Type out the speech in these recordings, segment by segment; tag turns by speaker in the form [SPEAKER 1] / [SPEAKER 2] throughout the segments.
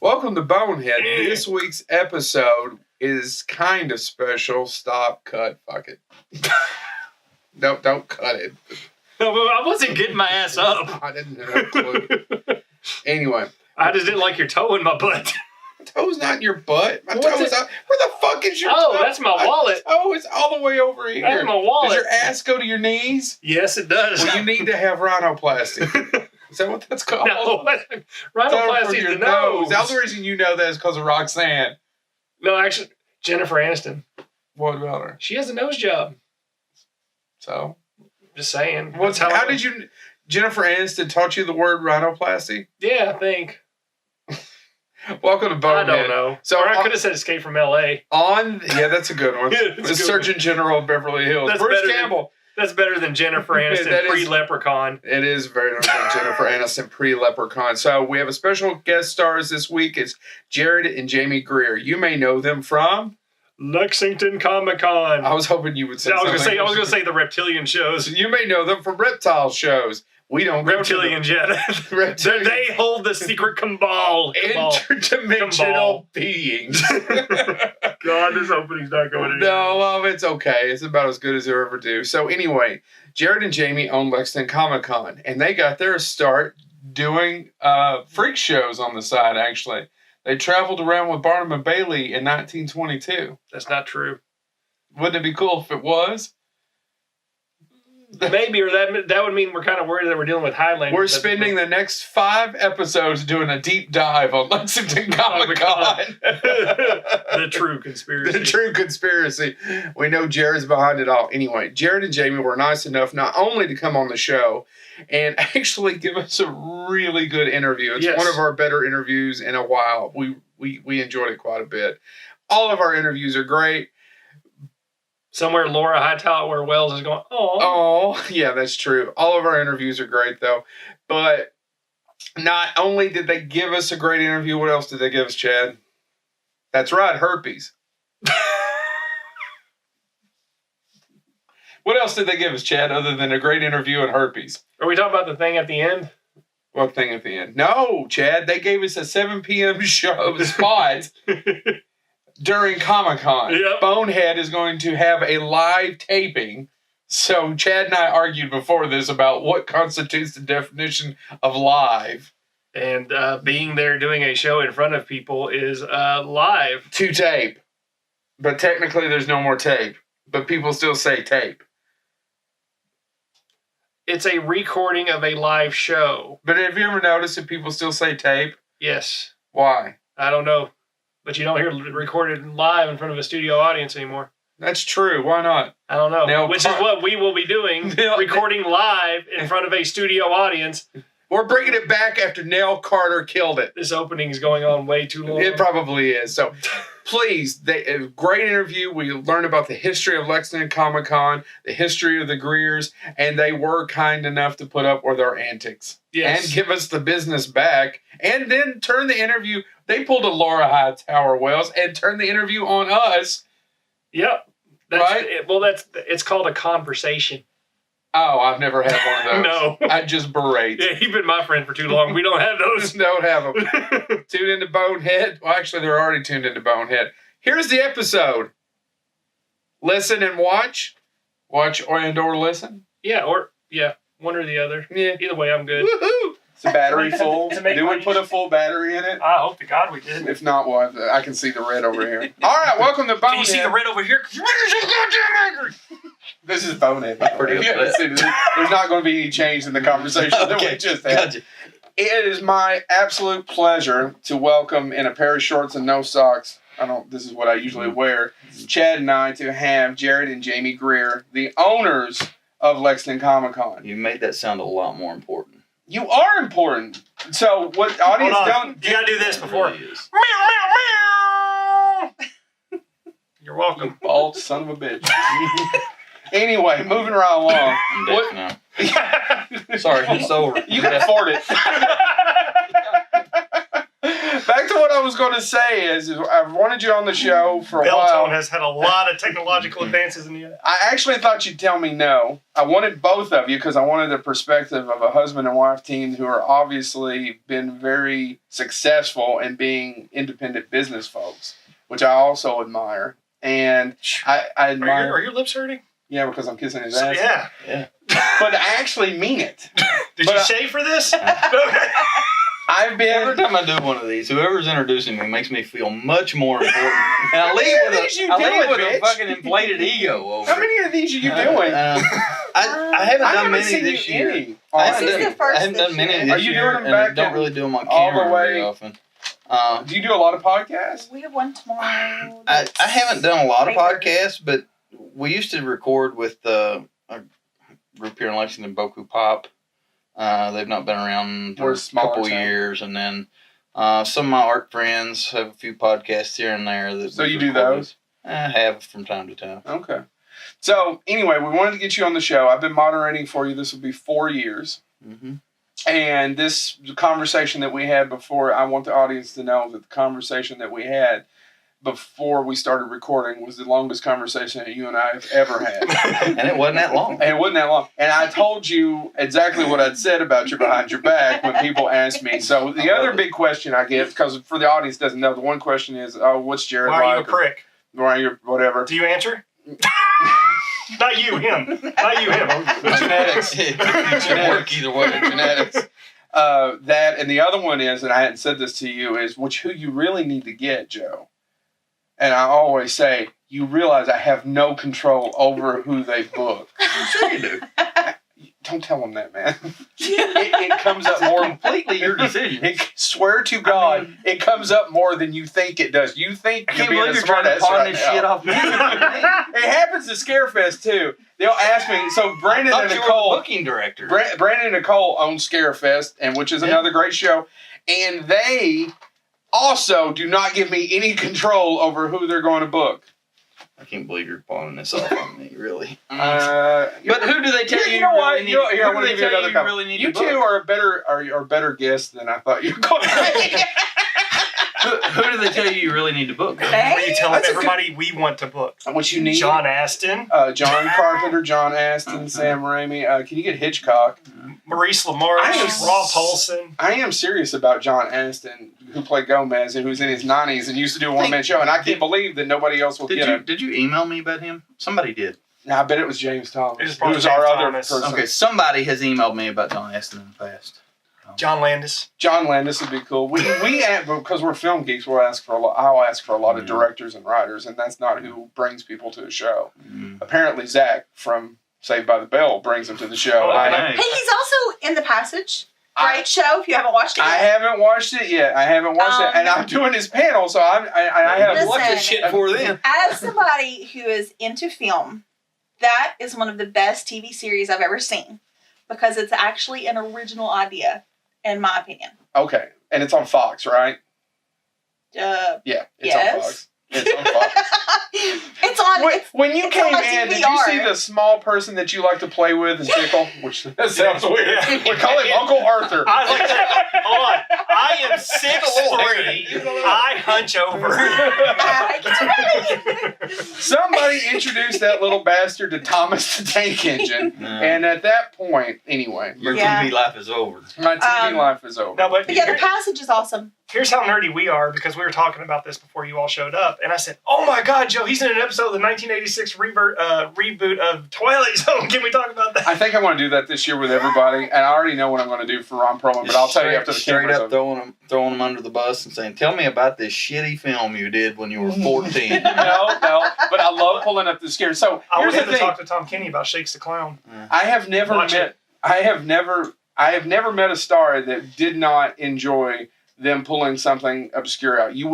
[SPEAKER 1] Welcome to Bonehead. This week's episode is kind of special. Stop, cut, fuck it. Don't cut it.
[SPEAKER 2] No, I wasn't getting my ass up.
[SPEAKER 1] I didn't have a clue. Anyway.
[SPEAKER 2] I just didn't like your toe in my butt.
[SPEAKER 1] My toe's not in your butt. My toe is out. Where the fuck is your toe?
[SPEAKER 2] Oh, that's my wallet.
[SPEAKER 1] Oh, it's all the way over here.
[SPEAKER 2] That's my wallet.
[SPEAKER 1] Does your ass go to your knees?
[SPEAKER 2] Yes, it does.
[SPEAKER 1] Well, you need to have rhinoplasty. Is that what that's called?
[SPEAKER 2] No, rhinoplasty is the nose.
[SPEAKER 1] The only reason you know that is because of Roxanne.
[SPEAKER 2] No, actually, Jennifer Aniston.
[SPEAKER 1] What about her?
[SPEAKER 2] She has a nose job.
[SPEAKER 1] So?
[SPEAKER 2] Just saying.
[SPEAKER 1] How did you... Jennifer Aniston taught you the word rhinoplasty?
[SPEAKER 2] Yeah, I think.
[SPEAKER 1] Welcome to Bonehead.
[SPEAKER 2] I don't know.
[SPEAKER 1] So
[SPEAKER 2] or I could have said Escape from L.A.
[SPEAKER 1] Yeah, that's a good one. The Surgeon General of Beverly Hills.
[SPEAKER 2] That's
[SPEAKER 1] Bruce Campbell.
[SPEAKER 2] That's better than Jennifer Aniston pre-Leprechaun.
[SPEAKER 1] It is better than Jennifer Aniston pre-Leprechaun. So we have a special guest stars this week. It's Jared and Jamie Greer. You may know them from...
[SPEAKER 2] Lexington Comic Con.
[SPEAKER 1] I was hoping you would say
[SPEAKER 2] something. I was going to say the reptilian shows.
[SPEAKER 1] You may know them from reptile shows. We don't
[SPEAKER 2] reptilian jet. They hold the secret cabal.
[SPEAKER 1] Interdimensional beings.
[SPEAKER 2] God, this opening's not going anywhere.
[SPEAKER 1] No, it's okay. It's about as good as they ever do. So anyway, Jared and Jamie own Lexington Comic Con, and they got their start doing freak shows on the side, actually. They traveled around with Barnum and Bailey in 1922.
[SPEAKER 2] That's not true.
[SPEAKER 1] Wouldn't it be cool if it was?
[SPEAKER 2] Maybe, or that would mean we're kind of worried that we're dealing with Highlander.
[SPEAKER 1] We're spending the next 5 episodes doing a deep dive on Lexington Comic Con.
[SPEAKER 2] The true conspiracy.
[SPEAKER 1] The true conspiracy. We know Jared's behind it all. Anyway, Jared and Jamie were nice enough not only to come on the show and actually give us a really good interview. It's one of our better interviews in a while. We enjoyed it quite a bit. All of our interviews are great.
[SPEAKER 2] Somewhere Laura Hightower Wells is going,
[SPEAKER 1] oh, yeah, that's true. All of our interviews are great, though. But not only did they give us a great interview, what else did they give us, Chad? That's right, herpes. What else did they give us, Chad, other than a great interview and herpes?
[SPEAKER 2] Are we talking about the thing at the end?
[SPEAKER 1] What thing at the end? No, Chad, they gave us a 7 p.m. show spot. During Comic-Con, Bonehead is going to have a live taping. So Chad and I argued before this about what constitutes the definition of live.
[SPEAKER 2] And being there doing a show in front of people is live.
[SPEAKER 1] To tape. But technically there's no more tape. But people still say tape.
[SPEAKER 2] It's a recording of a live show.
[SPEAKER 1] But have you ever noticed that people still say tape?
[SPEAKER 2] Yes.
[SPEAKER 1] Why?
[SPEAKER 2] I don't know. But you don't hear it recorded live in front of a studio audience anymore.
[SPEAKER 1] That's true. Why not?
[SPEAKER 2] I don't know. Which is what we will be doing, recording live in front of a studio audience.
[SPEAKER 1] We're bringing it back after Nell Carter killed it.
[SPEAKER 2] This opening is going on way too long.
[SPEAKER 1] It probably is. So please, a great interview. We learned about the history of Lexington Comic Con, the history of the Greers, and they were kind enough to put up with our antics.
[SPEAKER 2] Yes.
[SPEAKER 1] And give us the business back. And then turn the interview. They pulled a Laura Hightower Wells and turned the interview on us.
[SPEAKER 2] Yep.
[SPEAKER 1] Right?
[SPEAKER 2] It's called a conversation.
[SPEAKER 1] Oh, I've never had one of those.
[SPEAKER 2] No.
[SPEAKER 1] I just berate.
[SPEAKER 2] Yeah, you've been my friend for too long. We don't have those.
[SPEAKER 1] Don't have them. Tune into Bonehead. Well, actually, they're already tuned into Bonehead. Here's the episode. Listen and watch. Watch and or listen.
[SPEAKER 2] Yeah, one or the other.
[SPEAKER 1] Yeah.
[SPEAKER 2] Either way, I'm good.
[SPEAKER 1] Woohoo! Is the battery full? Do we put a full battery in it?
[SPEAKER 2] I hope to God we did.
[SPEAKER 1] If not, well, I can see the red over here. All right, welcome to Bonehead.
[SPEAKER 2] Can you see the red over here?
[SPEAKER 1] This is Bonehead. There's not going to be any change in the conversation that we just had. Gotcha. It is my absolute pleasure to welcome in a pair of shorts and no socks. This is what I usually wear. Chad and I to have Jared and Jamie Greer, the owners of Lexington Comic Con.
[SPEAKER 3] You made that sound a lot more important.
[SPEAKER 1] You are important. So what audience don't...
[SPEAKER 2] You gotta do this before.
[SPEAKER 3] Really is.
[SPEAKER 2] Meow, meow, meow. You're welcome.
[SPEAKER 1] You bald son of a bitch. Anyway, moving right along.
[SPEAKER 3] I'm deaf now. Sorry, it's over.
[SPEAKER 1] You can afford it. back to what I was going to say is I've wanted you on the show for a while.
[SPEAKER 2] Beltone has had a lot of technological advances in the.
[SPEAKER 1] I actually thought you'd tell me no. I wanted both of you because I wanted the perspective of a husband and wife team who are obviously been very successful in being independent business folks, which I also admire. And I admire.
[SPEAKER 2] Are your lips hurting?
[SPEAKER 1] Yeah, because I'm kissing his ass.
[SPEAKER 2] Yeah.
[SPEAKER 1] But I actually mean it.
[SPEAKER 2] Did you shave for this? Okay.
[SPEAKER 3] Every time I do one of these, whoever's introducing me makes me feel much more important. And I leave with a fucking inflated ego over
[SPEAKER 1] How many of these are you doing?
[SPEAKER 3] I haven't done many this year. I haven't done many this year.
[SPEAKER 1] Are you doing them back?
[SPEAKER 3] I don't really do them on
[SPEAKER 1] all
[SPEAKER 3] camera
[SPEAKER 1] the way
[SPEAKER 3] very often.
[SPEAKER 1] Do you do a lot of podcasts?
[SPEAKER 4] We have one tomorrow.
[SPEAKER 3] I haven't done a lot of podcasts, but we used to record with a group here in Lexington, Boku Pop. They've not been around for a couple years, and then some of my art friends have a few podcasts here and there.
[SPEAKER 1] So you do those?
[SPEAKER 3] I have from time to time.
[SPEAKER 1] Okay. So anyway, we wanted to get you on the show. I've been moderating for you. This will be 4 years.
[SPEAKER 3] Mm-hmm.
[SPEAKER 1] And this conversation that we had before, I want the audience to know that the conversation that we had before we started recording was the longest conversation that you and I have ever had.
[SPEAKER 3] And it wasn't that long.
[SPEAKER 1] And it wasn't that long. And I told you exactly what I'd said about you behind your back when people asked me. So the other big question I get, because for the audience doesn't know, the one question is, oh, what's Jared like?
[SPEAKER 2] Why are you a prick?
[SPEAKER 1] Why are you whatever?
[SPEAKER 2] Do you answer? Not you, him. Not you, him.
[SPEAKER 1] Genetics.
[SPEAKER 3] Genetics. Either way.
[SPEAKER 1] Genetics. That, and the other one is, and I hadn't said this to you, is who you really need to get, Joe. And I always say, you realize I have no control over who they book.
[SPEAKER 3] Sure you do.
[SPEAKER 1] Don't tell them that, man. It comes up more.
[SPEAKER 3] Completely your decision.
[SPEAKER 1] Swear to God, it comes up more than you think it does. You think you're being a smart ass right now.
[SPEAKER 3] Shit off me.
[SPEAKER 1] It happens to Scarefest too. They'll ask me. So Brandon and Nicole,
[SPEAKER 3] the booking director.
[SPEAKER 1] Brandon and Nicole own Scarefest, and which is another great show, and they also do not give me any control over who they're going to book.
[SPEAKER 3] I can't believe you're pawning this off on me, really.
[SPEAKER 1] But
[SPEAKER 3] who do they tell you?
[SPEAKER 1] You know what?
[SPEAKER 3] Really
[SPEAKER 1] I want to give you another comment. You two are a better guest than I thought you were going to be.
[SPEAKER 3] Who do they tell you really need to book?
[SPEAKER 2] Are you telling everybody we want to book?
[SPEAKER 1] What you need?
[SPEAKER 2] John Aston.
[SPEAKER 1] John Carpenter, John Aston, Sam Raimi. Can you get Hitchcock?
[SPEAKER 2] Maurice LaMarche, Rob Paulson.
[SPEAKER 1] I am serious about John Aston, who played Gomez and who's in his 90s and used to do a one-man show. And I can't believe that nobody else will get him.
[SPEAKER 3] Did you email me about him? Somebody did.
[SPEAKER 1] No, I bet it was James Thomas.
[SPEAKER 2] It was
[SPEAKER 1] our
[SPEAKER 2] James
[SPEAKER 1] other person.
[SPEAKER 3] Okay, somebody has emailed me about John Aston in the past.
[SPEAKER 2] John Landis.
[SPEAKER 1] John Landis would be cool. We because we're film geeks, I'll ask for a lot of directors and writers, and that's not who brings people to the show. Apparently, Zach from Saved by the Bell brings them to the show.
[SPEAKER 4] Hey, he's also in The Passage. Great show if you haven't watched it yet.
[SPEAKER 1] I haven't watched it yet. And I'm doing his panel, so I have
[SPEAKER 3] watched this shit for them.
[SPEAKER 4] As somebody who is into film, that is one of the best TV series I've ever seen because it's actually an original idea, in my opinion.
[SPEAKER 1] Okay, and it's on Fox, right?
[SPEAKER 4] Yeah,
[SPEAKER 1] it's on Fox. It's on Fox.
[SPEAKER 4] It's on.
[SPEAKER 1] When you came in, did you see the small person that you like to play with and tickle? Which that sounds weird. We call him Uncle Arthur.
[SPEAKER 2] Hold on. I am 6'3". I hunch over.
[SPEAKER 1] Somebody introduced that little bastard to Thomas the Tank Engine, and at that point, anyway,
[SPEAKER 3] your TV life is over.
[SPEAKER 1] My TV life is over.
[SPEAKER 2] No, but
[SPEAKER 4] The Passage is awesome.
[SPEAKER 2] Here's how nerdy we are, because we were talking about this before you all showed up, and I said, "Oh my God, Joe, he's in an episode of the 1986 reboot of Twilight Zone. Can we talk about that?"
[SPEAKER 1] I think I want to do that this year with everybody, and I already know what I'm going to do for Ron Perlman, but I'll tell you after the
[SPEAKER 3] straight
[SPEAKER 1] camera's
[SPEAKER 3] up
[SPEAKER 1] over.
[SPEAKER 3] throwing them under the bus and saying, "Tell me about this shitty film you did when you were 14."
[SPEAKER 1] No, but I love pulling up the scare. So
[SPEAKER 2] I
[SPEAKER 1] here's
[SPEAKER 2] want
[SPEAKER 1] the
[SPEAKER 2] to
[SPEAKER 1] thing.
[SPEAKER 2] talk to Tom Kenny about Shakes the Clown.
[SPEAKER 1] I have never met a star that did not enjoy them pulling something obscure out. You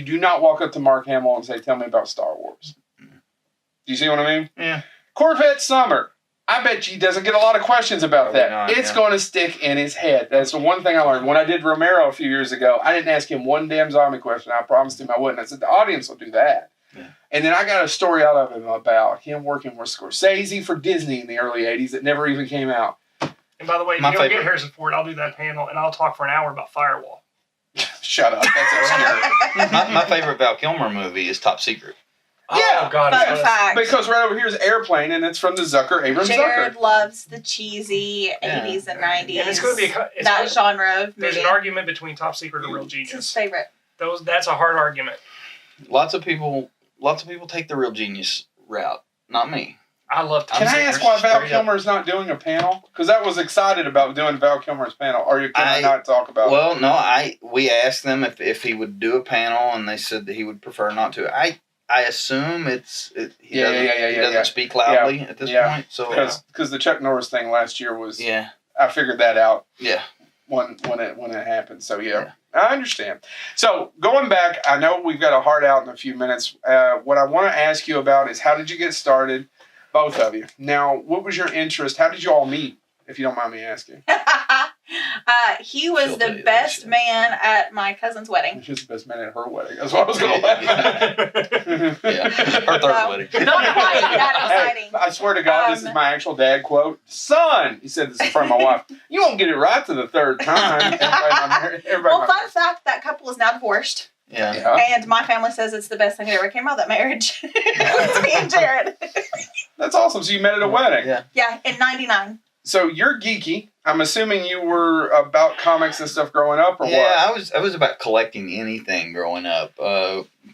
[SPEAKER 1] do not walk up to Mark Hamill and say, "Tell me about Star Wars." Do you see what I mean?
[SPEAKER 3] Yeah.
[SPEAKER 1] Corvette Summer. I bet you he doesn't get a lot of questions about
[SPEAKER 3] Probably
[SPEAKER 1] that.
[SPEAKER 3] not,
[SPEAKER 1] It's going to stick in his head. That's the one thing I learned. When I did Romero a few years ago, I didn't ask him one damn zombie question. I promised him I wouldn't. I said, the audience will do that. Yeah. And then I got a story out of him about him working with Scorsese for Disney in the early 80s that never even came out.
[SPEAKER 2] And by the way, if you don't get Harrison Ford, I'll do that panel, and I'll talk for an hour about Firewall.
[SPEAKER 1] Shut up. That's obscure.
[SPEAKER 3] My favorite Val Kilmer movie is Top Secret.
[SPEAKER 1] Yeah,
[SPEAKER 2] oh, God,
[SPEAKER 4] fun fact.
[SPEAKER 1] Because right over here is Airplane, and it's from the Abrams
[SPEAKER 4] Jared
[SPEAKER 1] Zucker.
[SPEAKER 4] loves the cheesy 80s and 90s.
[SPEAKER 2] And it's going to be
[SPEAKER 4] that genre of movie.
[SPEAKER 2] There's an argument between Top Secret and Real
[SPEAKER 4] It's his
[SPEAKER 2] Genius.
[SPEAKER 4] favorite.
[SPEAKER 2] That's a hard argument.
[SPEAKER 3] Lots of people take the Real Genius route. Not me.
[SPEAKER 2] I love Top
[SPEAKER 1] Can
[SPEAKER 2] Secret.
[SPEAKER 1] I ask why Val
[SPEAKER 3] Straight up.
[SPEAKER 1] Kilmer's not doing a panel? Because I was excited about doing Val Kilmer's panel. Or can I not talk about it?
[SPEAKER 3] Well, no, we asked them if he would do a panel, and they said that he would prefer not to. I assume he doesn't speak loudly at this point. So
[SPEAKER 1] because the Chuck Norris thing last year was I figured that out.
[SPEAKER 3] Yeah.
[SPEAKER 1] When it happened. So I understand. So going back, I know we've got a hard out in a few minutes. What I want to ask you about is how did you get started? Both of you. Now, what was your interest? How did you all meet, if you don't mind me asking?
[SPEAKER 4] He was the best man at my cousin's wedding.
[SPEAKER 1] He was the best man at her wedding. That's what I was going to laugh at.
[SPEAKER 3] Yeah, her third wedding.
[SPEAKER 4] Not quite that exciting.
[SPEAKER 1] Hey, I swear to God, this is my actual dad quote. Son, he said this in front of my wife, you won't get it right to the third time.
[SPEAKER 4] Well, fun fact, that couple is now divorced.
[SPEAKER 3] Yeah.
[SPEAKER 4] And my family says it's the best thing that ever came out of that marriage. It's me and Jared.
[SPEAKER 1] That's awesome. So you met at a wedding.
[SPEAKER 3] Yeah.
[SPEAKER 4] Yeah, in 99.
[SPEAKER 1] So you're geeky. I'm assuming you were about comics and stuff growing up, or what?
[SPEAKER 3] Yeah, I was about collecting anything growing up.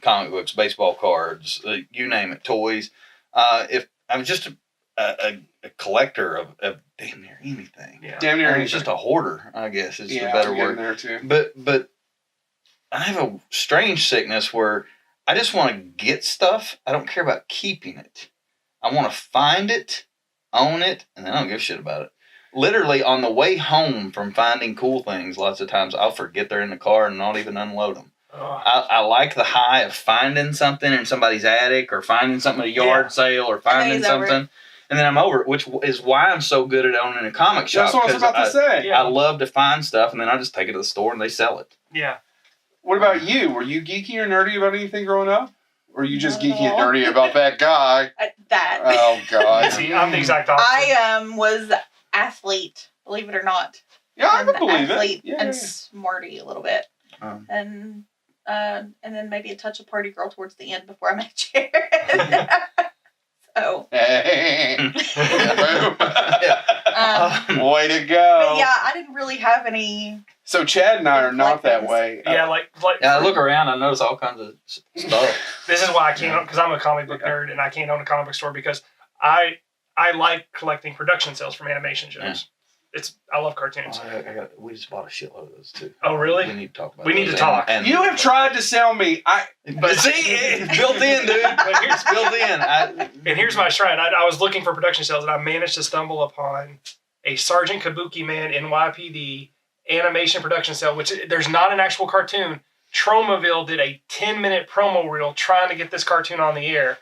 [SPEAKER 3] Comic books, baseball cards, you name it, toys. If I was just a collector of damn near anything.
[SPEAKER 2] Yeah.
[SPEAKER 1] Damn near anything.
[SPEAKER 3] Just a hoarder, I guess is the better word.
[SPEAKER 1] There too.
[SPEAKER 3] But I have a strange sickness where I just want to get stuff. I don't care about keeping it. I want to find it, own it, and then I don't give a shit about it. Literally, on the way home from finding cool things, lots of times I'll forget they're in the car and not even unload them.
[SPEAKER 2] Oh.
[SPEAKER 3] I like the high of finding something in somebody's attic or finding something at a yard sale or finding something. And then I'm over it, which is why I'm so good at owning a comic shop.
[SPEAKER 1] That's what I was about to say.
[SPEAKER 3] I love to find stuff, and then I just take it to the store and they sell it.
[SPEAKER 2] Yeah.
[SPEAKER 1] What about you? Were you geeky or nerdy about anything growing up? Or are you just geeky and nerdy about that guy?
[SPEAKER 4] That.
[SPEAKER 1] Oh, God.
[SPEAKER 2] See, I'm the exact opposite.
[SPEAKER 4] I was athlete, believe it or not.
[SPEAKER 1] Yeah, I can believe
[SPEAKER 4] athlete
[SPEAKER 1] it.
[SPEAKER 4] and smarty a little bit.
[SPEAKER 3] Um.
[SPEAKER 4] And then maybe a touch of party girl towards the end before I met Jared. So.
[SPEAKER 1] Hey. Way to go.
[SPEAKER 4] But yeah, I didn't really have any.
[SPEAKER 1] So Chad and I are not that way.
[SPEAKER 2] Yeah, like
[SPEAKER 3] I look around, I notice all kinds of stuff.
[SPEAKER 2] This is why I can't, because I'm a comic book nerd and I can't own a comic book store because I like collecting production sales from animation shows. I love cartoons.
[SPEAKER 3] We just bought a shitload of those too.
[SPEAKER 2] Oh, really?
[SPEAKER 3] We need to talk about.
[SPEAKER 2] We need to talk.
[SPEAKER 3] And
[SPEAKER 1] you have tried to sell me.
[SPEAKER 3] But see, it's built in, dude. But here's built in.
[SPEAKER 2] And here's my shrine. I was looking for production sales, and I managed to stumble upon a Sergeant Kabuki Man NYPD animation production sale, which there's not an actual cartoon. Tromaville did a 10-minute promo reel trying to get this cartoon on the air,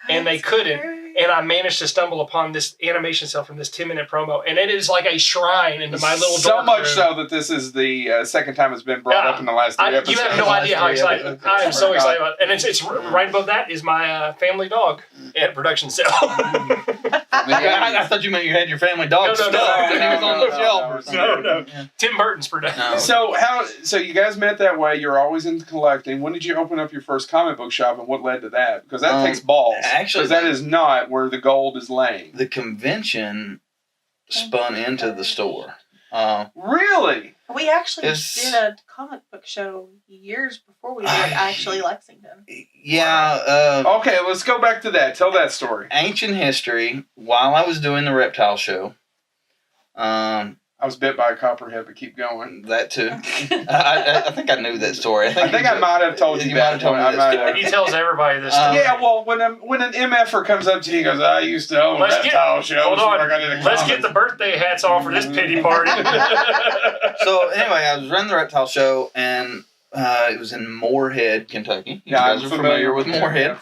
[SPEAKER 2] and they couldn't. And I managed to stumble upon this animation cell from this 10-minute promo, and it is like a shrine into my little
[SPEAKER 1] so
[SPEAKER 2] dorm
[SPEAKER 1] much
[SPEAKER 2] room.
[SPEAKER 1] So that this is the second time it's been brought up in the last 3 episodes.
[SPEAKER 2] You have no idea how excited I am. So excited about it. And it's right above that is my family dog at production cell.
[SPEAKER 3] I thought you meant you had your family dog stuff. He was on the shelf or something.
[SPEAKER 2] No. Tim Burton's production.
[SPEAKER 3] No.
[SPEAKER 1] So you guys met that way. You're always into collecting. When did you open up your first comic book shop, and what led to that? Because that takes balls.
[SPEAKER 3] Actually,
[SPEAKER 1] because that is not where the gold is laying.
[SPEAKER 3] The convention spun into the store.
[SPEAKER 1] Really?
[SPEAKER 4] We actually did a comic book show years before we did actually Lexington.
[SPEAKER 3] Yeah.
[SPEAKER 1] Okay, let's go back to that. Tell that story.
[SPEAKER 3] Ancient history. While I was doing the reptile show,
[SPEAKER 1] I was bit by a copperhead, but keep going.
[SPEAKER 3] That too. I think I knew that story.
[SPEAKER 1] I think I might have told you
[SPEAKER 3] might
[SPEAKER 1] that.
[SPEAKER 3] have told me that story.
[SPEAKER 2] He tells everybody this story.
[SPEAKER 1] Yeah, well, when an MFer comes up to you and goes, I used to own reptile shows.
[SPEAKER 2] Hold on. Let's get the birthday hats on for this pity party.
[SPEAKER 3] So anyway, I was running the reptile show, and it was in Moorhead, Kentucky. You guys are familiar with Moorhead.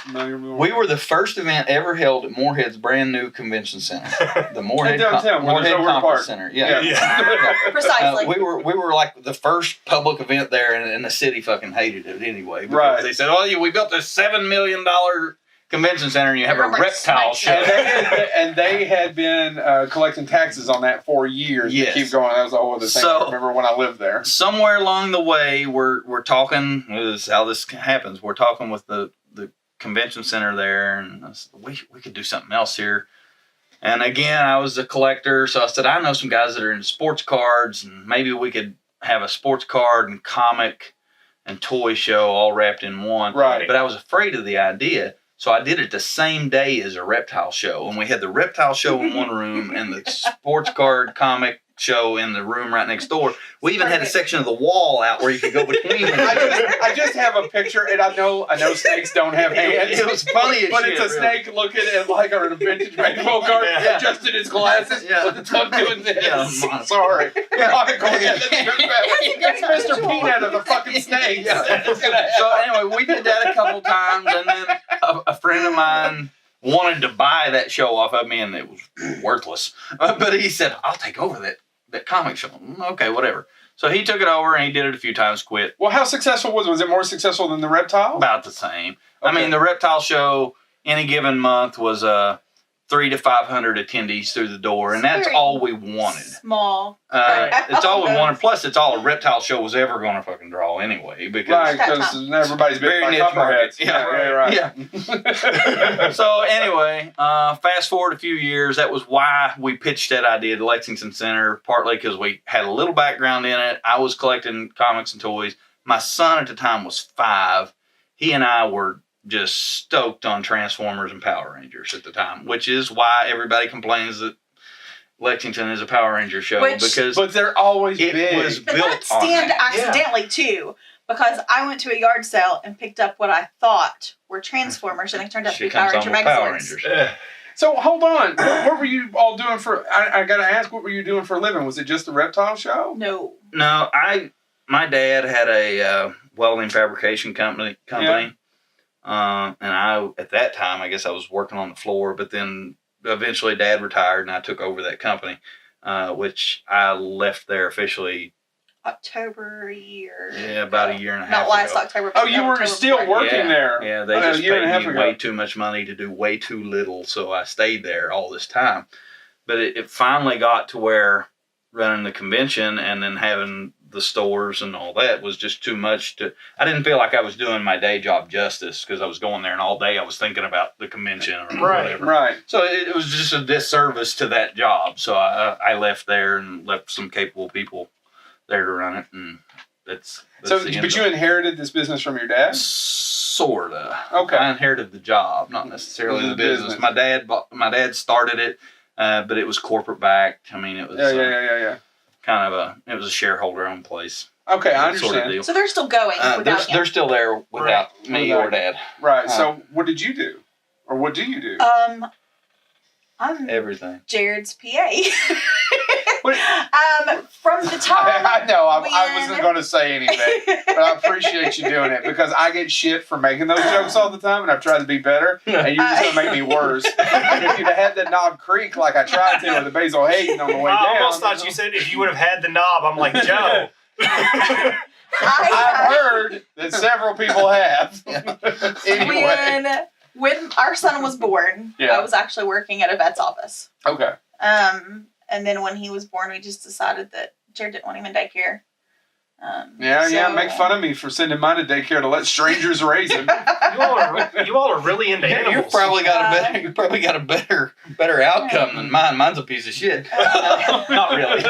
[SPEAKER 3] We were the first event ever held at Moorhead's brand new convention center, the Moorhead Conference Center. Yeah.
[SPEAKER 4] Precisely.
[SPEAKER 3] We were like the first public event there, and the city fucking hated it anyway.
[SPEAKER 1] Right.
[SPEAKER 3] They said, "Oh, we built this $7 million convention center and you have a reptile show.
[SPEAKER 1] And they had been collecting taxes on that for years.
[SPEAKER 3] Yes.
[SPEAKER 1] To keep going. That was a whole other thing. I remember when I lived there.
[SPEAKER 3] Somewhere along the way, we're talking. This is how this happens. We're talking with the convention center there, and I said, we could do something else here. And again, I was a collector, so I said, I know some guys that are into sports cards, and maybe we could have a sports card and comic and toy show all wrapped in one.
[SPEAKER 1] Right.
[SPEAKER 3] But I was afraid of the idea, so I did it the same day as a reptile show. And we had the reptile show in one room and the sports card comic show in the room right next door. We even had a section of the wall out where you could go between them.
[SPEAKER 1] I just have a picture, and I know snakes don't have hands.
[SPEAKER 3] It was funny as
[SPEAKER 1] but
[SPEAKER 3] shit,
[SPEAKER 1] it's a
[SPEAKER 3] really.
[SPEAKER 1] snake looking at like a vintage baseball card,
[SPEAKER 3] Yeah.
[SPEAKER 1] adjusting his glasses with the tongue doing this.
[SPEAKER 3] Yeah,
[SPEAKER 1] Sorry.
[SPEAKER 3] Yeah.
[SPEAKER 1] It's Mr. Peanut of the fucking snakes.
[SPEAKER 3] Yeah. So anyway, we did that a couple times, and then a friend of mine wanted to buy that show off of me, and it was worthless. But he said, I'll take over that comic show. Okay, whatever. So he took it over, and he did it a few times, quit.
[SPEAKER 1] Well, how successful was it? Was it more successful than the reptile?
[SPEAKER 3] About the same.
[SPEAKER 1] Okay.
[SPEAKER 3] I mean, the reptile show, any given month, was 300 to 500 attendees through the door, and that's all we wanted.
[SPEAKER 4] Small.
[SPEAKER 3] It's all we wanted. Plus, it's all a reptile show was ever going to fucking draw anyway, because
[SPEAKER 1] everybody's
[SPEAKER 3] very
[SPEAKER 1] big
[SPEAKER 3] niche
[SPEAKER 1] copperheads.
[SPEAKER 3] market.
[SPEAKER 1] Yeah.
[SPEAKER 3] So anyway, fast forward a few years, that was why we pitched that idea to Lexington Center, partly because we had a little background in it. I was collecting comics and toys. My son at the time was 5. He and I were just stoked on Transformers and Power Rangers at the time, which is why everybody complains that Lexington is a Power Ranger show,
[SPEAKER 1] but they're always
[SPEAKER 3] it
[SPEAKER 1] big.
[SPEAKER 3] was
[SPEAKER 4] But
[SPEAKER 3] built
[SPEAKER 4] that stand
[SPEAKER 3] on that.
[SPEAKER 4] accidentally too, because I went to a yard sale and picked up what I thought were Transformers, and they turned out to be Power Ranger magazines.
[SPEAKER 1] So hold on, what were you all doing for? I gotta ask, what were you doing for a living? Was it just the reptile show?
[SPEAKER 4] No.
[SPEAKER 3] No, my dad had a welding fabrication company.
[SPEAKER 1] Yeah.
[SPEAKER 3] And I, at that time, I guess I was working on the floor, but then eventually Dad retired and I took over that company, which I left there officially.
[SPEAKER 4] October a year.
[SPEAKER 3] Yeah, about a year and a half
[SPEAKER 4] Not last
[SPEAKER 3] ago.
[SPEAKER 4] October.
[SPEAKER 1] Oh, you were still working there.
[SPEAKER 3] Yeah, they just paid me way too much money to do way too little, so I stayed there all this time. But it finally got to where running the convention and then having the stores and all that was just too much I didn't feel like I was doing my day job justice, because I was going there and all day I was thinking about the convention or whatever.
[SPEAKER 1] Right.
[SPEAKER 3] So it was just a disservice to that job. So I left there and left some capable people there to run it, and that's
[SPEAKER 1] so. But you inherited this business from your dad?
[SPEAKER 3] Sorta.
[SPEAKER 1] Okay.
[SPEAKER 3] I inherited the job, not necessarily the business. My dad started it, but it was corporate backed. I mean, it was kind of it was a shareholder owned place.
[SPEAKER 1] Okay, I understand.
[SPEAKER 3] Sort of deal.
[SPEAKER 4] So they're still going without him.
[SPEAKER 3] They're still there without me or Dad.
[SPEAKER 1] Right. So what did you do, or what do you do?
[SPEAKER 4] I'm
[SPEAKER 3] everything.
[SPEAKER 4] Jared's PA. From the time
[SPEAKER 1] I know I wasn't going to say anything, but I appreciate you doing it, because I get shit for making those jokes all the time, and I've tried to be better, and you're just going to make me worse. If you'd have had the knob creak like I tried to with the Basil Hayden on the way down.
[SPEAKER 2] I almost thought you said if you would have had the knob. I'm like, Joe.
[SPEAKER 1] I've heard that several people have. Anyway.
[SPEAKER 4] When our son was born, I was actually working at a vet's office.
[SPEAKER 1] Okay.
[SPEAKER 4] And then when he was born, we just decided that Jared didn't want him in daycare.
[SPEAKER 1] Make fun of me for sending mine to daycare to let strangers raise him.
[SPEAKER 2] You all are really into animals.
[SPEAKER 3] You probably got a better outcome than mine. Mine's a piece of shit. Not really.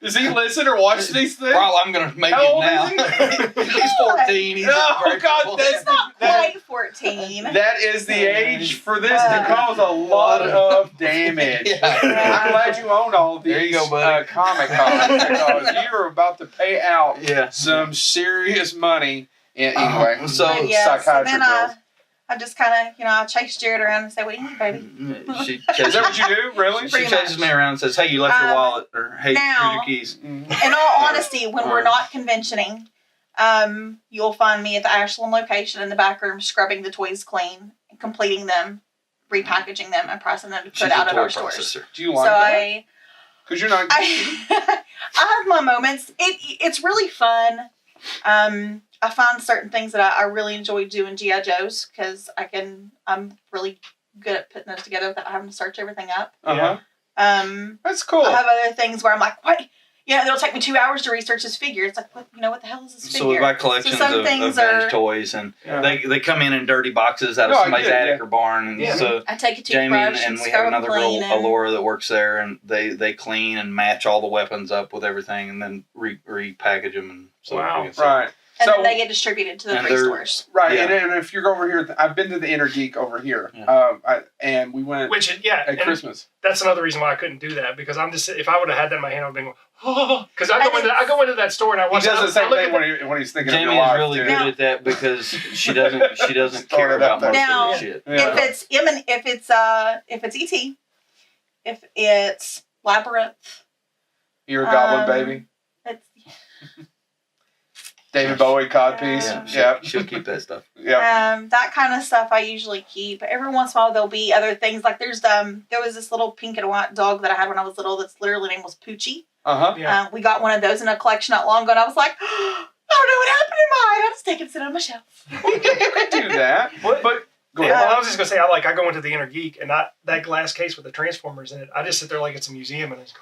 [SPEAKER 1] Does he listen or watch these things?
[SPEAKER 3] Probably I'm gonna make him now. He's 14. He's
[SPEAKER 4] he's not quite 14.
[SPEAKER 1] That is the age for this to cause a lot of damage. I'm glad you own all these.
[SPEAKER 3] There you go, buddy.
[SPEAKER 1] Comic Cons, because you're about to pay out some serious money. Anyway, psychiatry bills.
[SPEAKER 4] I just kind of, I chase Jared around and say, "What do you need, baby?"
[SPEAKER 1] Is that what you do? Really?
[SPEAKER 3] She chases me around and says, "Hey, you left your wallet," or "Hey, here's your keys."
[SPEAKER 4] In all honesty, when we're not conventioning, you'll find me at the Ashland location in the back room scrubbing the toys clean, completing them, repackaging them, and pricing them to put out at our stores.
[SPEAKER 1] Do you like that? Because you're not.
[SPEAKER 4] I have my moments. It's really fun. I find certain things that I really enjoy doing G.I. Joes because I'm really good at putting those together without having to search everything up.
[SPEAKER 1] That's cool.
[SPEAKER 4] I have other things where I'm like, what? It'll take me 2 hours to research this figure. It's like, what the hell is this figure?
[SPEAKER 3] So we buy collections of vintage toys, and they come in dirty boxes out of somebody's attic or barn. And so
[SPEAKER 4] I take a toothbrush
[SPEAKER 3] Jamie and we have another girl, Alora, that works there, and they clean and match all the weapons up with everything, and then repackage them. And so
[SPEAKER 1] right.
[SPEAKER 4] And then they get distributed to the free stores.
[SPEAKER 1] Right, and if you're over here, I've been to the Inner Geek over here, and we went at Christmas.
[SPEAKER 2] That's another reason why I couldn't do that, because I'm just, if I would have had that in my hand, I would have been going, because I go into that store and I watch.
[SPEAKER 1] He does the same thing when he's thinking
[SPEAKER 3] Jamie
[SPEAKER 1] of your life.
[SPEAKER 3] Jamie is really good at that because she doesn't care about most of the shit.
[SPEAKER 4] If it's E.T., if it's Labyrinth,
[SPEAKER 1] you're a goblin baby. David Bowie codpiece.
[SPEAKER 3] She'll keep that stuff.
[SPEAKER 4] That kind of stuff I usually keep. Every once in a while there'll be other things, like there was this little pink and white dog that I had when I was little that's literally name was Poochie. We got one of those in a collection not long ago, and I was like, I don't know what happened to mine. I'll just take it and sit on my shelf.
[SPEAKER 1] You could do that. But go ahead.
[SPEAKER 2] Well, I was just gonna say I go into the Inner Geek, and that glass case with the Transformers in it, I just sit there like it's a museum, and I just go,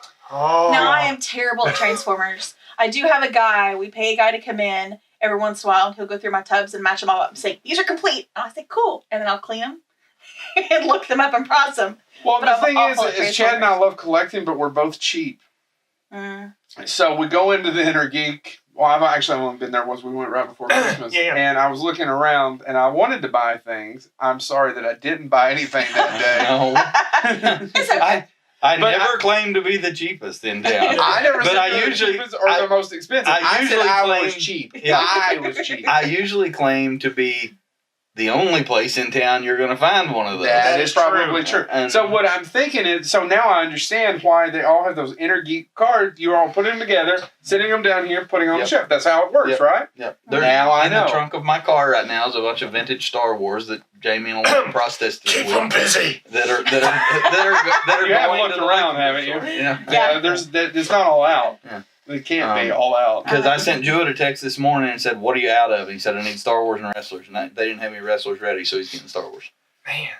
[SPEAKER 4] No, I am terrible at Transformers. I do have a guy. We pay a guy to come in every once in a while. He'll go through my tubs and match them all up and say, these are complete. And I say, cool. And then I'll clean them and look them up and price them.
[SPEAKER 1] Well, the thing is Chad and I love collecting, but we're both cheap. So we go into the Inner Geek. Well, I've actually only been there once. We went right before Christmas. And I was looking around, and I wanted to buy things. I'm sorry that I didn't buy anything that
[SPEAKER 3] day. No. It's okay. I never claim to be the cheapest in town.
[SPEAKER 1] I never said the cheapest or the most expensive. I was cheap. I was cheap.
[SPEAKER 3] I usually claim to be the only place in town you're going to find one of those.
[SPEAKER 1] That is probably true. So what I'm thinking is, so now I understand why they all have those Inner Geek cards. You all put them together, sitting them down here, putting them on the shelf. That's how it works, right?
[SPEAKER 3] Yep. Now I know. In the trunk of my car right now is a bunch of vintage Star Wars that Jamie and Alora processed this
[SPEAKER 2] week. Keep them busy.
[SPEAKER 3] That are
[SPEAKER 1] you haven't looked around, haven't you? Yeah. It's not all out. Yeah. It can't be all out.
[SPEAKER 3] Because I sent Jewett a text this morning and said, what are you out of? And he said, I need Star Wars and wrestlers. And they didn't have any wrestlers ready, so he's getting Star Wars.
[SPEAKER 2] Man.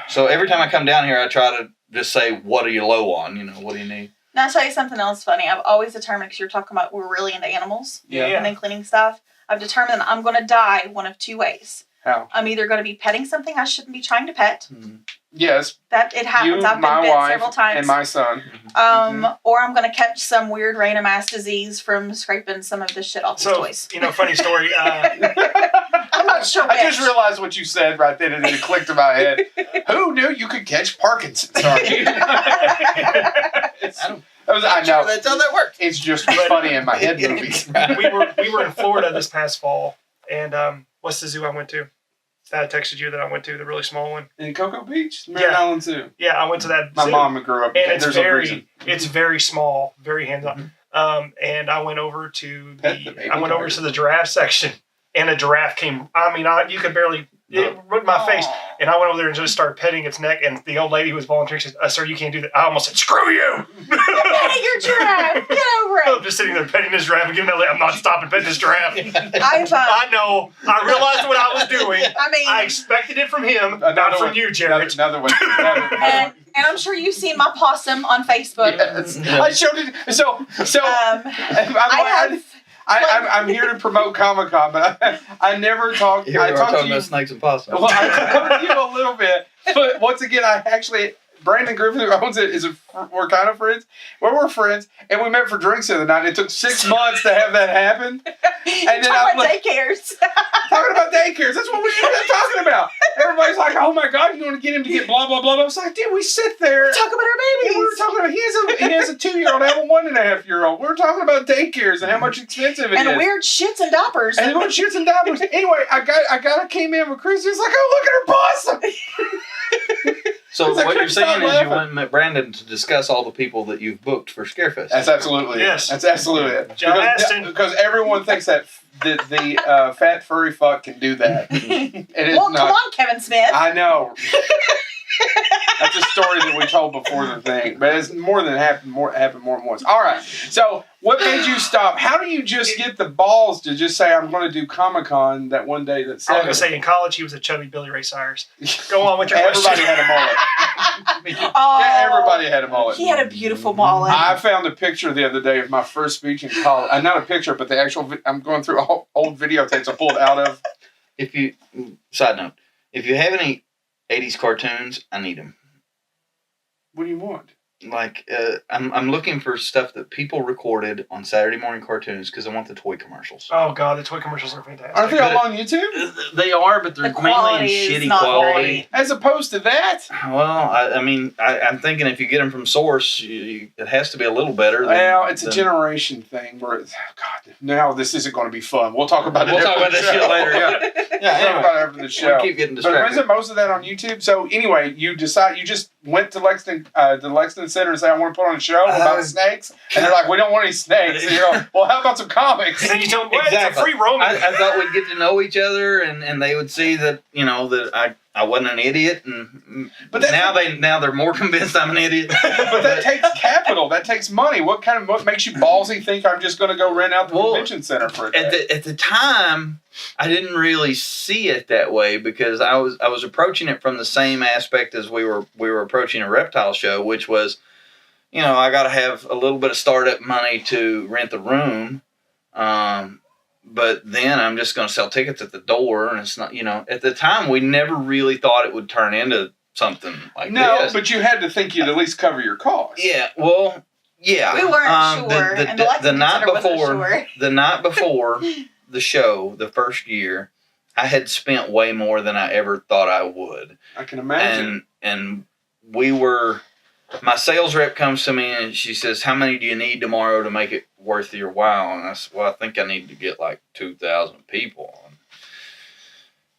[SPEAKER 3] So every time I come down here, I try to just say, what are you low on? What do you need?
[SPEAKER 4] Now, I'll tell you something else funny. I've always determined, because you're talking about we're really into animals and then cleaning stuff. I've determined that I'm going to die one of two ways.
[SPEAKER 1] How?
[SPEAKER 4] I'm either going to be petting something I shouldn't be trying to pet.
[SPEAKER 1] Mm-hmm. Yes.
[SPEAKER 4] That it happens. I've been bit several times.
[SPEAKER 1] And my son.
[SPEAKER 4] Or I'm going to catch some weird random ass disease from scraping some of this shit off the toys.
[SPEAKER 2] Funny story.
[SPEAKER 4] I'm not sure.
[SPEAKER 1] I just realized what you said right then, and it clicked in my head. Who knew you could catch Parkinson's? Sorry. I know.
[SPEAKER 3] That's how that works.
[SPEAKER 1] It's just funny in my head movies.
[SPEAKER 2] we were in Florida this past fall, and what's the zoo I went to? I texted you that I went to, the really small one.
[SPEAKER 1] In Cocoa Beach? Merritt Island Zoo.
[SPEAKER 2] Yeah, I went to that
[SPEAKER 1] My mom grew up
[SPEAKER 2] and it's very small, very hands-on. And I went over to the giraffe section, and a giraffe came. You could barely put my face. And I went over there and just started petting its neck, and the old lady who was volunteering said, sir, you can't do that. I almost said, screw you!
[SPEAKER 4] Petting your giraffe! Get over it!
[SPEAKER 2] I'm just sitting there petting this giraffe and giving that lady, I'm not stopping petting this giraffe.
[SPEAKER 4] I
[SPEAKER 2] know. I realized what I was doing. I expected it from him, not from you, Jared.
[SPEAKER 1] Another one.
[SPEAKER 4] And I'm sure you've seen my possum on Facebook.
[SPEAKER 1] Yes. I showed it. I'm here to promote Comic Con, but I never talked.
[SPEAKER 3] I talked about snakes and possums.
[SPEAKER 1] Well, I talked to you a little bit, but once again, Brandon Griffin, who owns it, we're kind of friends. We're friends, and we met for drinks the other night. It took 6 months to have that happen. And then
[SPEAKER 4] talking about daycares.
[SPEAKER 1] Talking about daycares. That's what we ended up talking about. Everybody's like, "Oh my God, you want to get him to get blah blah blah." I was like, "Dude, we sit there.
[SPEAKER 4] We talk about our babies.
[SPEAKER 1] We were talking about he has a 2-year-old. I have a 1.5-year-old. We're talking about daycares and how much expensive it is.
[SPEAKER 4] And weird shits and diapers.
[SPEAKER 1] Anyway, I came in with Chris. He's like, "Oh, look at her possum."
[SPEAKER 3] So what you're saying is you went and met Brandon to discuss all the people that you've booked for Scarefest.
[SPEAKER 1] That's absolutely
[SPEAKER 2] yes.
[SPEAKER 1] That's absolutely it.
[SPEAKER 2] John Aston.
[SPEAKER 1] Because everyone thinks that the fat furry fuck can do that.
[SPEAKER 4] Come on, Kevin Smith.
[SPEAKER 1] I know. That's a story that we told before the thing, but it's more than happened more than once. All right. So, what made you stop? How do you just get the balls to just say I'm going to do Comic Con that one day? That's
[SPEAKER 2] I was going to say in college he was a chubby Billy Ray Cyrus. Go on with your question.
[SPEAKER 1] Everybody had a mullet. Yeah, everybody had a mullet.
[SPEAKER 4] He had a beautiful mullet.
[SPEAKER 1] I found a picture the other day of my first speech in college. Not a picture, but the actual. I'm going through old videotapes I pulled out of.
[SPEAKER 3] Side note, if you have any 80s cartoons, I need them.
[SPEAKER 1] What do you want?
[SPEAKER 3] Like, I'm looking for stuff that people recorded on Saturday morning cartoons because I want the toy commercials.
[SPEAKER 2] Oh, God, the toy commercials are fantastic.
[SPEAKER 1] Aren't they all on YouTube?
[SPEAKER 3] They are, but they're mainly in shitty quality.
[SPEAKER 4] Great.
[SPEAKER 1] As opposed to that?
[SPEAKER 3] Well, I'm thinking if you get them from source, it has to be a little better.
[SPEAKER 1] Well, it's a generation thing where, God, now this isn't going to be fun. We'll talk about it.
[SPEAKER 3] We'll talk about this shit later, yeah.
[SPEAKER 1] We'll talk about it after the show.
[SPEAKER 3] We'll keep getting distracted.
[SPEAKER 1] But isn't most of that on YouTube? So anyway, you just went to Lexington Center and said, I want to put on a show about snakes. And they're like, we don't want any snakes. And you're like, well, how about some comics?
[SPEAKER 2] And then you tell them, well,
[SPEAKER 3] exactly.
[SPEAKER 2] It's a free roaming.
[SPEAKER 3] I thought we'd get to know each other and they would see that, that I wasn't an idiot. And but now they're more convinced I'm an idiot.
[SPEAKER 1] But that takes capital. That takes money. What makes you ballsy think I'm just going to go rent out the convention center for a day?
[SPEAKER 3] At the time, I didn't really see it that way because I was approaching it from the same aspect as we were approaching a reptile show, which was, I got to have a little bit of startup money to rent the room. But then I'm just going to sell tickets at the door, and it's not, at the time we never really thought it would turn into something like this.
[SPEAKER 1] No, but you had to think you'd at least cover your costs.
[SPEAKER 3] Yeah, well, yeah.
[SPEAKER 4] We weren't sure, and the night
[SPEAKER 3] before the show, the first year, I had spent way more than I ever thought I would.
[SPEAKER 1] I can imagine.
[SPEAKER 3] And my sales rep comes to me and she says, how many do you need tomorrow to make it worth your while? And I said, well, I think I need to get like 2,000 people.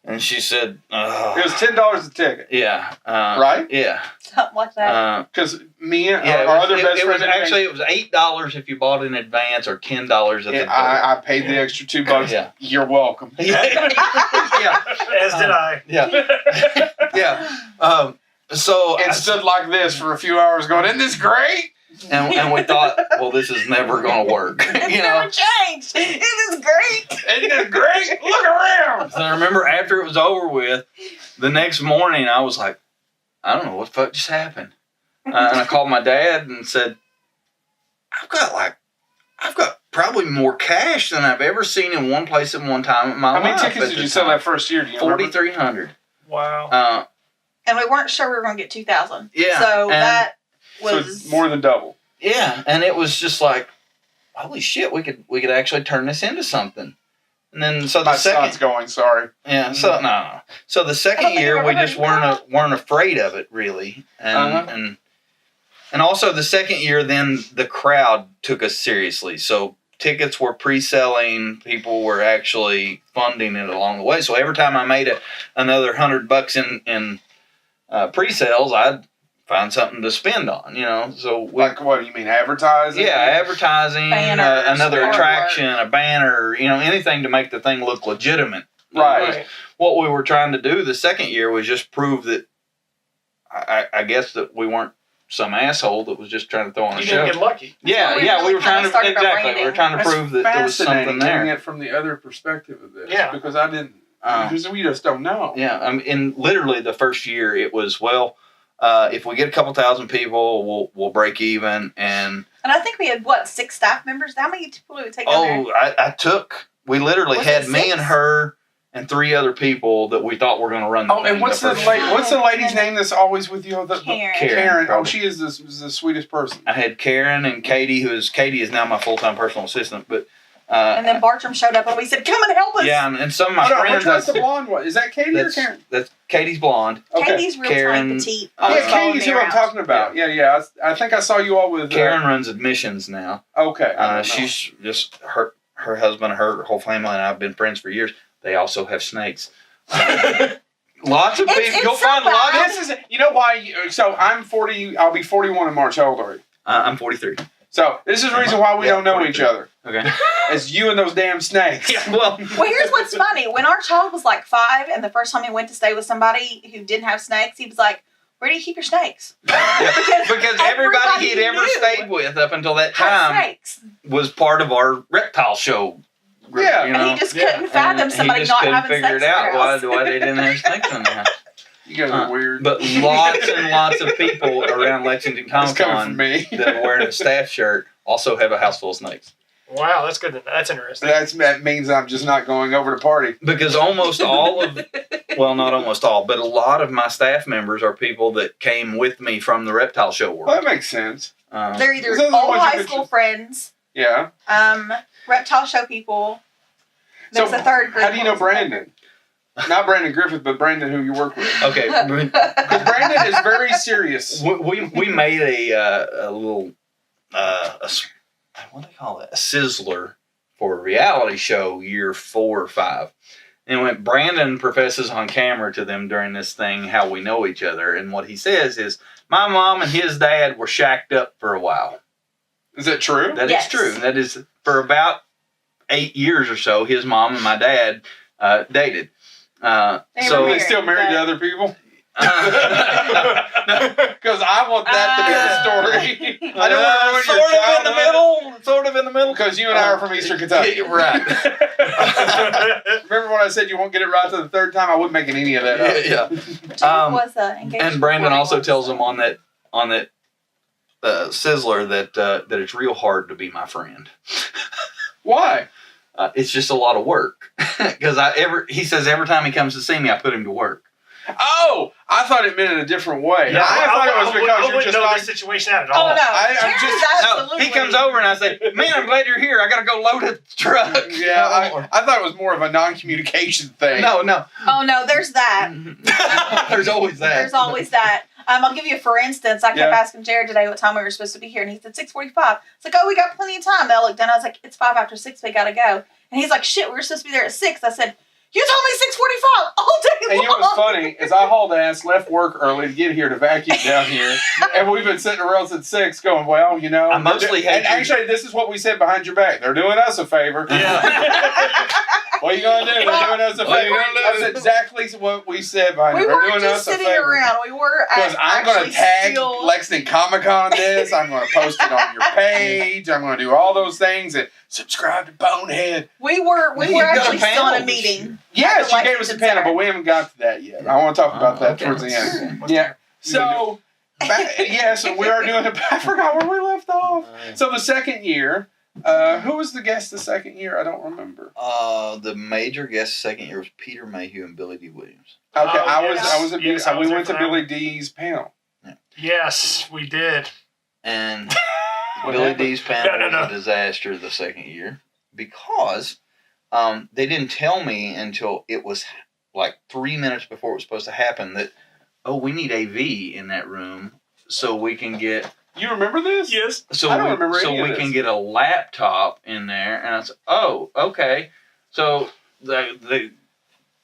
[SPEAKER 3] And she said, it
[SPEAKER 1] was $10 a ticket.
[SPEAKER 3] Yeah.
[SPEAKER 1] Right?
[SPEAKER 3] Yeah.
[SPEAKER 4] Something like that.
[SPEAKER 1] Because me and our other best friend.
[SPEAKER 3] It was $8 if you bought in advance or $10 at the door.
[SPEAKER 1] I paid the extra $2.
[SPEAKER 3] Yeah.
[SPEAKER 1] You're welcome.
[SPEAKER 3] Yeah.
[SPEAKER 2] As did I.
[SPEAKER 3] Yeah. Yeah. So
[SPEAKER 1] it stood like this for a few hours going, isn't this great?
[SPEAKER 3] And we thought, well, this is never going to work.
[SPEAKER 4] It's never changed. It is great.
[SPEAKER 1] Isn't it great? Look around.
[SPEAKER 3] So I remember after it was over with, the next morning I was like, I don't know what the fuck just happened. And I called my dad and said, I've got probably more cash than I've ever seen in one place at one time in my life.
[SPEAKER 1] How many tickets did you sell that first year? Do you
[SPEAKER 3] 4,300.
[SPEAKER 2] Wow.
[SPEAKER 4] And we weren't sure we were going to get 2,000.
[SPEAKER 3] Yeah.
[SPEAKER 4] So that was
[SPEAKER 1] so more than double.
[SPEAKER 3] Yeah, and it was just like, holy shit, we could actually turn this into something. And then
[SPEAKER 1] my son's going. Sorry.
[SPEAKER 3] Yeah. So no. So the second year we just weren't afraid of it really, and also the second year then the crowd took us seriously. So tickets were pre-selling, people were actually funding it along the way. So every time I made another $100 in pre-sales, I'd find something to spend on, So
[SPEAKER 1] like what do you mean, advertising?
[SPEAKER 3] Yeah, advertising, another attraction, a banner, anything to make the thing look legitimate.
[SPEAKER 1] Right.
[SPEAKER 3] What we were trying to do the second year was just prove that, I guess that we weren't some asshole that was just trying to throw on a show.
[SPEAKER 2] You didn't get lucky.
[SPEAKER 3] Yeah, we were trying to We were trying to prove that there was something there.
[SPEAKER 1] Getting it from the other perspective of this.
[SPEAKER 2] Yeah.
[SPEAKER 1] Because I didn't. Because we just don't know.
[SPEAKER 3] Yeah, in literally the first year, it was if we get a couple thousand people, we'll break even. And
[SPEAKER 4] I think we had 6 staff members. How many people did we take on there?
[SPEAKER 3] We literally had me and her and 3 other people that we thought were going to run the thing.
[SPEAKER 1] And what's the lady's name that's always with you?
[SPEAKER 4] Karen.
[SPEAKER 1] Oh, she is the sweetest person.
[SPEAKER 3] I had Karen and Katie, Katie is now my full-time personal assistant, but
[SPEAKER 4] and then Bartram showed up and we said, come and help us.
[SPEAKER 3] Yeah, and some of my friends.
[SPEAKER 1] Which one's the blonde one? Is that Katie or Karen?
[SPEAKER 3] That's Katie's blonde.
[SPEAKER 1] Okay.
[SPEAKER 4] Katie's real tiny petite.
[SPEAKER 1] Katie's who I'm talking about. Yeah. I think I saw you all with...
[SPEAKER 3] Karen runs admissions now.
[SPEAKER 1] Okay.
[SPEAKER 3] She's just... Her husband, her whole family, and I have been friends for years. They also have snakes. Lots of people. You'll find a lot of...
[SPEAKER 1] This is... You know why... So I'm 40... I'll be 41 in March. How old are you?
[SPEAKER 3] I'm 43.
[SPEAKER 1] So this is the reason why we don't know 43. Each other.
[SPEAKER 3] Okay.
[SPEAKER 1] It's you and those damn snakes.
[SPEAKER 3] Yeah, well,
[SPEAKER 4] here's what's funny. When our child was like 5 and the first time he went to stay with somebody who didn't have snakes, he was like, where do you keep your snakes?
[SPEAKER 3] Because everybody he'd ever stayed with up until that time was part of our reptile show group.
[SPEAKER 1] Yeah.
[SPEAKER 3] You know?
[SPEAKER 4] And he just couldn't fathom somebody not having sex in their house.
[SPEAKER 3] Why they didn't have snakes in the house.
[SPEAKER 1] You guys are weird.
[SPEAKER 3] But lots and lots of people around Lexington Comic Con that are wearing a staff shirt also have a house full of snakes.
[SPEAKER 2] Wow, that's good. That's interesting.
[SPEAKER 1] That means I'm just not going over to party.
[SPEAKER 3] Because almost all of, well, not almost all, but a lot of my staff members are people that came with me from the reptile show world.
[SPEAKER 1] Well, that makes sense.
[SPEAKER 4] They're either old high school friends.
[SPEAKER 1] Yeah.
[SPEAKER 4] Reptile show people. There's a third group.
[SPEAKER 1] How do you know Brandon? Not Brandon Griffith, but Brandon who you work with.
[SPEAKER 3] Okay.
[SPEAKER 1] Because Brandon is very serious.
[SPEAKER 3] We made a little, what do they call it? A sizzler for a reality show year 4 or 5. And when Brandon professes on camera to them during this thing how we know each other, and what he says is, my mom and his dad were shacked up for a while.
[SPEAKER 1] Is that true?
[SPEAKER 3] That is true. That is, for about 8 years or so, his mom and my dad dated.
[SPEAKER 1] So they still married to other people? Because I want that to be the story. I don't want to ruin your childhood.
[SPEAKER 3] Sort of in the middle.
[SPEAKER 1] Because you and I are from Eastern Kentucky.
[SPEAKER 3] Right.
[SPEAKER 1] Remember when I said you won't get it right to the third time? I wasn't making any of that up.
[SPEAKER 3] Yeah. And Brandon also tells them on that sizzler that it's real hard to be my friend.
[SPEAKER 1] Why?
[SPEAKER 3] It's just a lot of work. Because he says every time he comes to see me, I put him to work.
[SPEAKER 1] Oh, I thought it meant in a different way.
[SPEAKER 2] Yeah,
[SPEAKER 1] I thought it was because you're just
[SPEAKER 2] know
[SPEAKER 1] not
[SPEAKER 2] the situation at all.
[SPEAKER 4] Oh no,
[SPEAKER 3] no, he comes over and I say, "Man, I'm glad you're here. I got to go load a truck."
[SPEAKER 1] Yeah, I thought it was more of a non-communication thing.
[SPEAKER 3] No.
[SPEAKER 4] Oh no, there's that.
[SPEAKER 3] There's always that.
[SPEAKER 4] There's always that. I'll give you a for instance. I kept asking Jared today what time we were supposed to be here, and he said 6:45. It's like, oh, we got plenty of time. Then I looked down. I was like, it's 5 after 6. We gotta go. And he's like, shit, we were supposed to be there at 6. I said, you told me 6:45 all day long.
[SPEAKER 1] And you know what's funny is I hauled ass, left work early to get here to vacuum down here, and we've been sitting around since 6 going, well, you know.
[SPEAKER 3] I mostly
[SPEAKER 1] and actually, this is what we said behind your back. They're doing us a favor.
[SPEAKER 3] Yeah.
[SPEAKER 1] What are you going to do? They're doing us a favor. That's exactly what we said behind you. They're doing us a favor.
[SPEAKER 4] We weren't just sitting around. We were
[SPEAKER 1] because I'm going to tag Lexington Comic Con on this. I'm going to post it on your page. I'm going to do all those things and subscribe to Bonehead.
[SPEAKER 4] We were actually still in a meeting.
[SPEAKER 1] Yes, you gave us a panel, but we haven't got to that yet. I want to talk about that towards the end. Yeah. So, so we are doing it. I forgot where we left off. So the second year, who was the guest the second year? I don't remember.
[SPEAKER 3] The major guest the second year was Peter Mayhew and Billy D. Williams.
[SPEAKER 1] Okay, we went to Billy D's panel.
[SPEAKER 3] Yeah.
[SPEAKER 2] Yes, we did.
[SPEAKER 3] And Billy D's panel was a disaster the second year because they didn't tell me until it was like 3 minutes before it was supposed to happen that, we need AV in that room so we can get...
[SPEAKER 1] You remember this?
[SPEAKER 2] Yes.
[SPEAKER 1] I don't remember any of
[SPEAKER 3] we
[SPEAKER 1] this.
[SPEAKER 3] can get a laptop in there. And I said, oh, okay. So the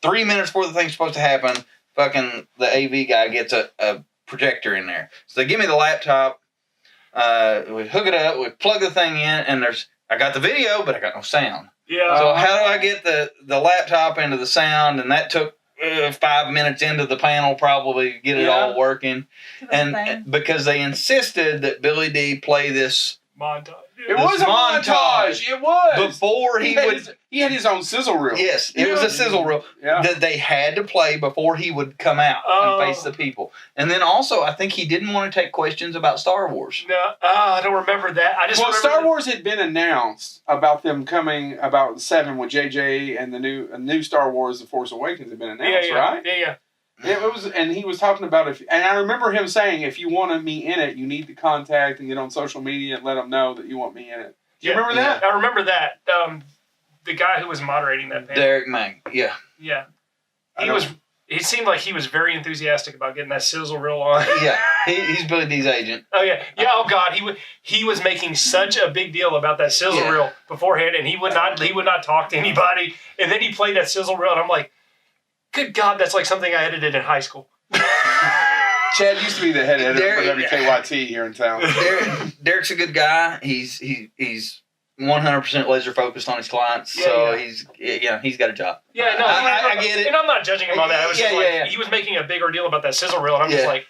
[SPEAKER 3] 3 minutes before the thing's supposed to happen, fucking the AV guy gets a projector in there. So they give me the laptop. We hook it up. We plug the thing in, and I got the video, but I got no sound.
[SPEAKER 2] Yeah.
[SPEAKER 3] So how do I get the laptop into the sound? And that took 5 minutes into the panel probably to get it all working. And because they insisted that Billy D play this
[SPEAKER 2] montage.
[SPEAKER 1] It was a montage. It was.
[SPEAKER 3] Before he
[SPEAKER 1] had his own sizzle reel.
[SPEAKER 3] Yes, it was a sizzle reel that they had to play before he would come out and face the people. And then also, I think he didn't want to take questions about Star Wars.
[SPEAKER 2] No, I don't remember that.
[SPEAKER 1] Star Wars had been announced about them coming about 7 with JJ and the new Star Wars: The Force Awakens had been announced, right?
[SPEAKER 2] Yeah.
[SPEAKER 1] It was, and he was talking about and I remember him saying, if you want me in it, you need to contact and get on social media and let them know that you want me in it. Do you remember that?
[SPEAKER 2] I remember that. The guy who was moderating that panel.
[SPEAKER 3] Derek Mang, yeah.
[SPEAKER 2] Yeah. It seemed like he was very enthusiastic about getting that sizzle reel on.
[SPEAKER 3] Yeah, he's Billy D's agent.
[SPEAKER 2] Oh yeah, oh God, he was making such a big deal about that sizzle reel beforehand, and he would not talk to anybody. And then he played that sizzle reel, and I'm like, good God, that's like something I edited in high school.
[SPEAKER 1] Chad used to be the head editor for WKYT here in town.
[SPEAKER 3] Derek's a good guy. He's 100% laser focused on his clients, he's got a job.
[SPEAKER 2] Yeah, no,
[SPEAKER 3] I get it,
[SPEAKER 2] and I'm not judging him on that. It was he was making a bigger deal about that sizzle reel, and I'm just like,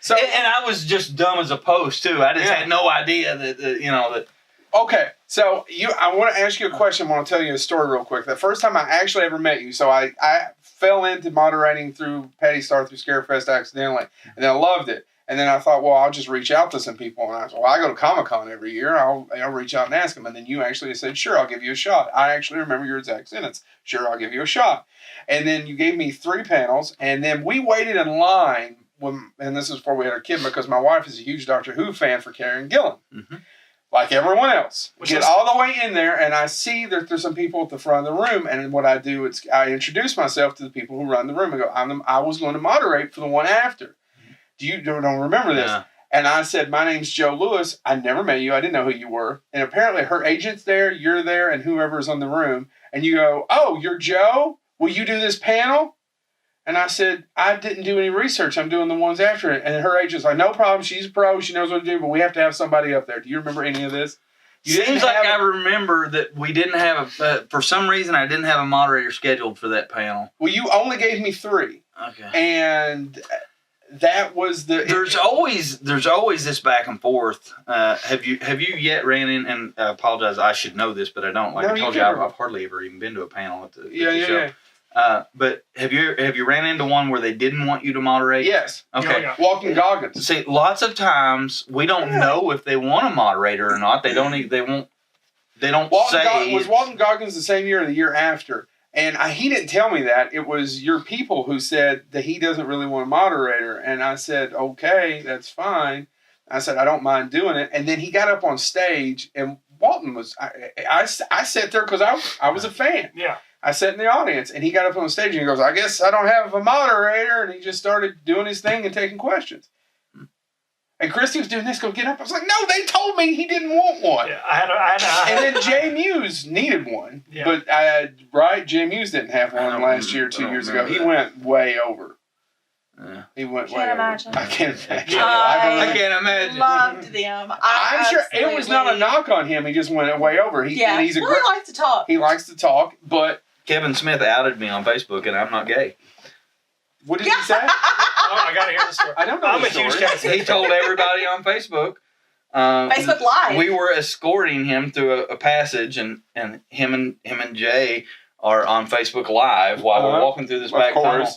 [SPEAKER 3] So, and I was just dumb as a post too. I just had no idea that.
[SPEAKER 1] Okay, so I want to ask you a question. I want to tell you a story real quick. The first time I actually ever met you, so I fell into moderating through Patty Star through Scarefest accidentally, and then I loved it. And then I thought, well, I'll just reach out to some people. And I said, well, I go to Comic Con every year. I'll reach out and ask them. And then you actually said, sure, I'll give you a shot. I actually remember your exact sentence. Sure, I'll give you a shot. And then you gave me 3 panels. And then we waited in line, and this is before we had our kid, because my wife is a huge Doctor Who fan for Karen Gillan. Mm-hmm. Like everyone else. Get all the way in there, and I see that there's some people at the front of the room. And what I do, I introduce myself to the people who run the room. I go, I was going to moderate for the one after. You don't remember this. Yeah. And I said, my name's Joe Lewis. I never met you. I didn't know who you were. And apparently her agent's there, you're there, and whoever's in the room. And you go, oh, you're Joe? Will you do this panel? And I said, I didn't do any research. I'm doing the ones after it. And her agent's like, no problem. She's a pro. She knows what to do, but we have to have somebody up there. Do you remember any of this?
[SPEAKER 3] Seems like I remember that we didn't have for some reason, I didn't have a moderator scheduled for that panel.
[SPEAKER 1] Well, you only gave me 3.
[SPEAKER 3] Okay.
[SPEAKER 1] And that was
[SPEAKER 3] there's always this back and forth. Have you yet ran in, and I apologize, I should know this, but I don't. Like I told you, I've hardly ever even been to a panel at the show. Yeah. But have you ran into one where they didn't want you to moderate?
[SPEAKER 1] Yes.
[SPEAKER 3] Okay.
[SPEAKER 1] Yeah. Walking Goggins.
[SPEAKER 3] See, lots of times we don't know if they want a moderator or not. They don't say.
[SPEAKER 1] Was Walking Goggins the same year or the year after? And he didn't tell me that. It was your people who said that he doesn't really want a moderator. And I said, okay, that's fine. I said, I don't mind doing it. And then he got up on stage, and Walton was, I sat there because I was a fan.
[SPEAKER 2] Yeah.
[SPEAKER 1] I sat in the audience, and he got up on the stage, and he goes, I guess I don't have a moderator. And he just started doing his thing and taking questions. And Christy was doing this, go get up. I was like, no, they told me he didn't want one.
[SPEAKER 2] Yeah,
[SPEAKER 1] and then Jay Muse needed one. Yeah. But, Jay Muse didn't have one last year, 2 years ago. He went way over. Yeah. He went way over. I can't imagine. I can't imagine.
[SPEAKER 4] Loved them.
[SPEAKER 1] I'm sure it was not a knock on him. He just went way over.
[SPEAKER 4] He likes to talk.
[SPEAKER 1] He likes to talk, but...
[SPEAKER 3] Kevin Smith outed me on Facebook, and I'm not gay.
[SPEAKER 1] What did he say?
[SPEAKER 2] I gotta hear the story.
[SPEAKER 1] I don't know.
[SPEAKER 2] I'm a huge Kevin Smith.
[SPEAKER 3] He told everybody on Facebook.
[SPEAKER 4] Facebook Live.
[SPEAKER 3] We were escorting him through a passage, and him and Jay are on Facebook Live while we're walking through this back tunnel.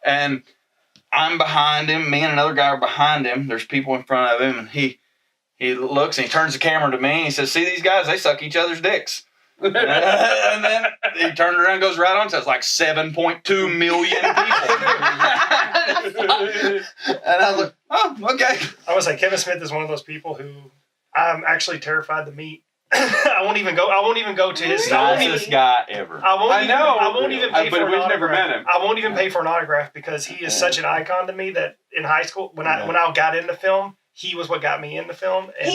[SPEAKER 3] And I'm behind him. Me and another guy are behind him. There's people in front of him, and he looks and he turns the camera to me. And he says, "See these guys? They suck each other's dicks." And then he turned around and goes right on to us, like 7.2 million people. And I was like, oh, okay.
[SPEAKER 2] I was like, Kevin Smith is one of those people who I'm actually terrified to meet. I won't even go to his
[SPEAKER 3] nicest guy ever.
[SPEAKER 2] I won't even pay for an autograph.
[SPEAKER 1] Never met him.
[SPEAKER 2] I won't even pay for an autograph because he is such an icon to me that in high school, when I got into film, he was what got me into film. And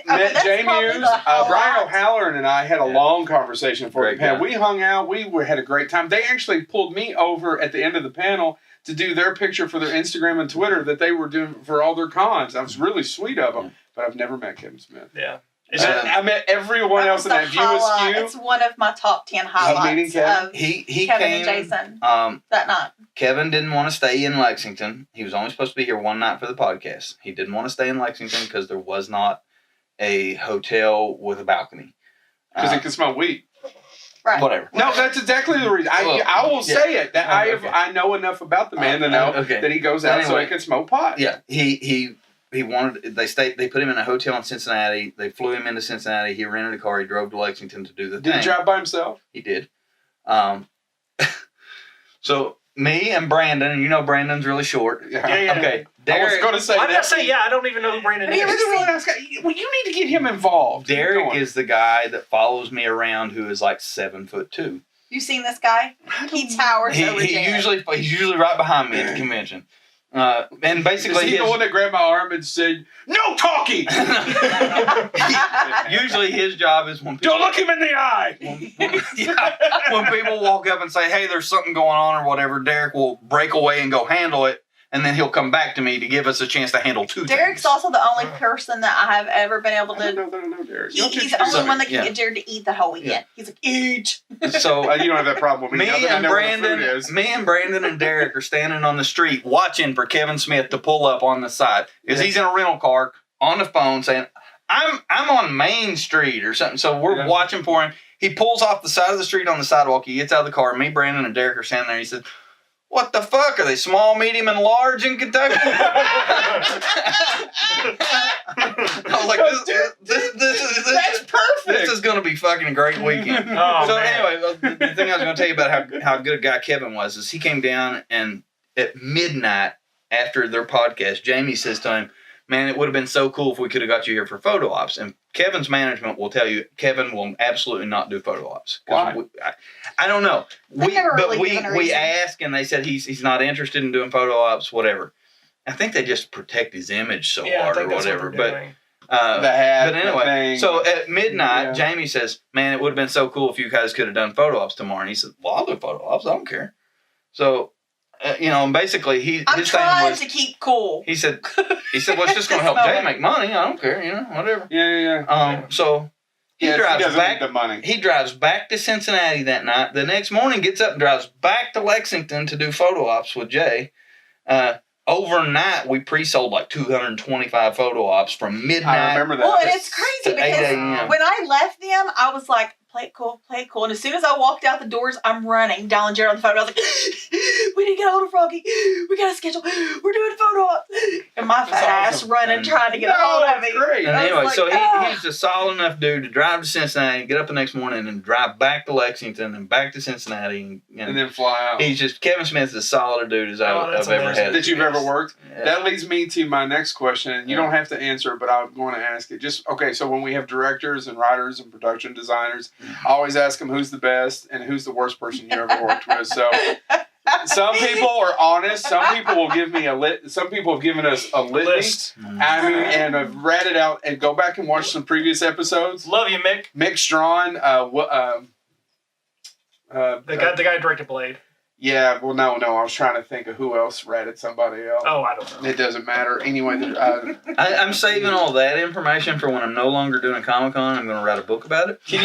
[SPEAKER 1] met Jay Muse. Brian O'Halloran and I had a long conversation before the panel. We hung out. We had a great time. They actually pulled me over at the end of the panel to do their picture for their Instagram and Twitter that they were doing for all their cons. That was really sweet of them. But I've never met Kevin Smith.
[SPEAKER 2] Yeah.
[SPEAKER 1] I met everyone else in that View Askew.
[SPEAKER 4] It's one of my top 10 highlights of
[SPEAKER 3] he
[SPEAKER 4] Kevin
[SPEAKER 3] came,
[SPEAKER 4] and Jason that night.
[SPEAKER 3] Kevin didn't want to stay in Lexington. He was only supposed to be here one night for the podcast. He didn't want to stay in Lexington because there was not a hotel with a balcony.
[SPEAKER 1] Because he could smell weed.
[SPEAKER 3] Right. Whatever.
[SPEAKER 1] No, that's exactly the reason. I will say it. That I know enough about the man to know that he goes out so he can smoke pot.
[SPEAKER 3] Yeah. He wanted. They put him in a hotel in Cincinnati. They flew him into Cincinnati. He rented a car. He drove to Lexington to do the thing.
[SPEAKER 1] Did he drive by himself?
[SPEAKER 3] He did. So me and Brandon, and you know Brandon's really short.
[SPEAKER 2] Yeah.
[SPEAKER 3] Okay. Derek,
[SPEAKER 1] I was going to say.
[SPEAKER 2] I'm going to say I don't even know who Brandon is.
[SPEAKER 1] Well, you need to get him involved.
[SPEAKER 3] Derek is the guy that follows me around, who is like 7'2".
[SPEAKER 4] You seen this guy? He towers over Jared.
[SPEAKER 3] He's usually right behind me at the convention. And basically,
[SPEAKER 1] is he the one that grabbed my arm and said, "No talking"?
[SPEAKER 3] Usually, his job is when people
[SPEAKER 1] don't look him in the eye.
[SPEAKER 3] When people walk up and say, "Hey, there's something going on" or whatever, Derek will break away and go handle it, and then he'll come back to me to give us a chance to handle two
[SPEAKER 4] Derek's
[SPEAKER 3] things.
[SPEAKER 4] also the only person that I have ever been able
[SPEAKER 1] I
[SPEAKER 4] to.
[SPEAKER 1] don't know Derek.
[SPEAKER 4] He's the only one that can get Jared to eat the whole weekend. Yeah. He's like, eat.
[SPEAKER 3] So
[SPEAKER 1] you don't have that problem with me.
[SPEAKER 3] Me and Brandon and Derek are standing on the street watching for Kevin Smith to pull up on the side because he's in a rental car on the phone saying, I'm on Main Street or something. So we're watching for him. He pulls off the side of the street on the sidewalk. He gets out of the car. Me, Brandon, and Derek are standing there. He said, "What the fuck? Are they small, medium, and large in Kentucky?" I was like, "That's perfect. This is going to be fucking a great weekend." Anyway, the thing I was going to tell you about how good a guy Kevin was is he came down and at midnight after their podcast, Jamie says to him, "Man, it would have been so cool if we could have got you here for photo ops." And Kevin's management will tell you Kevin will absolutely not do photo ops.
[SPEAKER 1] Why?
[SPEAKER 3] I don't know. We
[SPEAKER 4] reason.
[SPEAKER 3] asked and they said he's not interested in doing photo ops, whatever. I think they just protect his image so hard or whatever. But anyway, so at midnight, Jamie says, "Man, it would have been so cool if you guys could have done photo ops tomorrow." And he said, "Well, I'll do photo ops. I don't care." So. Basically,
[SPEAKER 4] I'm trying to keep cool.
[SPEAKER 3] He said, "Well, it's just going to help Jay make money. I don't care, whatever."
[SPEAKER 1] Yeah.
[SPEAKER 3] So he drives back.
[SPEAKER 1] The money.
[SPEAKER 3] He drives back to Cincinnati that night. The next morning, gets up and drives back to Lexington to do photo ops with Jay. Overnight, we pre-sold like 225 photo ops from midnight.
[SPEAKER 1] I remember that.
[SPEAKER 4] Well, and it's crazy because when I left them, I was like, play it cool. And as soon as I walked out the doors, I'm running, dialing Jared on the phone. I was like, we need to get a hold of Froggy. We got a schedule. We're doing photo ops. And my fat ass running, trying to get a hold of me.
[SPEAKER 1] Great.
[SPEAKER 3] And anyway, so he's a solid enough dude to drive to Cincinnati, get up the next morning, and drive back to Lexington and back to Cincinnati. And
[SPEAKER 1] then fly out.
[SPEAKER 3] He's just, Kevin Smith's as solid a dude as I've ever had.
[SPEAKER 1] That you've ever worked? Yeah. That leads me to my next question. You don't have to answer it, but I'm going to ask it. So when we have directors and writers and production designers, I always ask them who's the best and who's the worst person you ever worked with. So some people are honest. Some people will give me some people have given us a list. And I've read it out and go back and watch some previous episodes.
[SPEAKER 2] Love you, Mick.
[SPEAKER 1] Mick Strawn.
[SPEAKER 2] The guy who directed Blade.
[SPEAKER 1] Yeah, well, no. I was trying to think of who else ratted somebody else.
[SPEAKER 2] Oh, I don't know.
[SPEAKER 1] It doesn't matter. Anyway,
[SPEAKER 3] I'm saving all that information for when I'm no longer doing a Comic Con. I'm going to write a book about it.
[SPEAKER 1] Can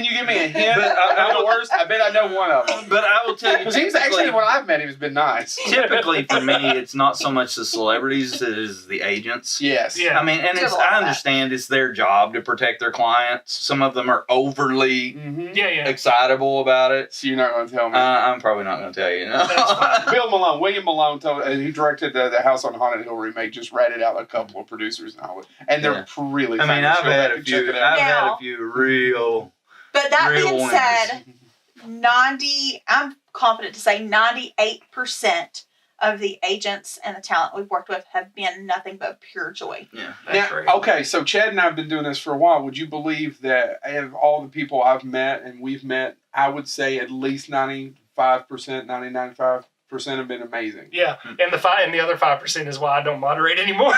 [SPEAKER 1] you give me a hint? But I bet I know one of them.
[SPEAKER 3] But I will tell you,
[SPEAKER 1] because he's actually, when I've met him, he's been nice.
[SPEAKER 3] Typically, for me, it's not so much the celebrities as the agents.
[SPEAKER 1] Yes.
[SPEAKER 2] Yeah.
[SPEAKER 3] I mean, and I understand it's their job to protect their clients. Some of them are overly excitable about it.
[SPEAKER 1] So you're not going to tell me?
[SPEAKER 3] I'm probably not going to tell you. No.
[SPEAKER 1] William Malone, who directed the House on Haunted Hill remake, just ratted out a couple of producers in Hollywood, and they're really.
[SPEAKER 3] I mean, I've had a few real.
[SPEAKER 4] But that being
[SPEAKER 3] winners.
[SPEAKER 4] said, I'm confident to say 98% of the agents and the talent we've worked with have been nothing but pure joy.
[SPEAKER 3] Yeah.
[SPEAKER 1] Okay, so Chad and I have been doing this for a while. Would you believe that of all the people I've met and we've met, I would say at least 95%, 95% have been amazing.
[SPEAKER 2] Yeah, and the other 5% is why I don't moderate anymore.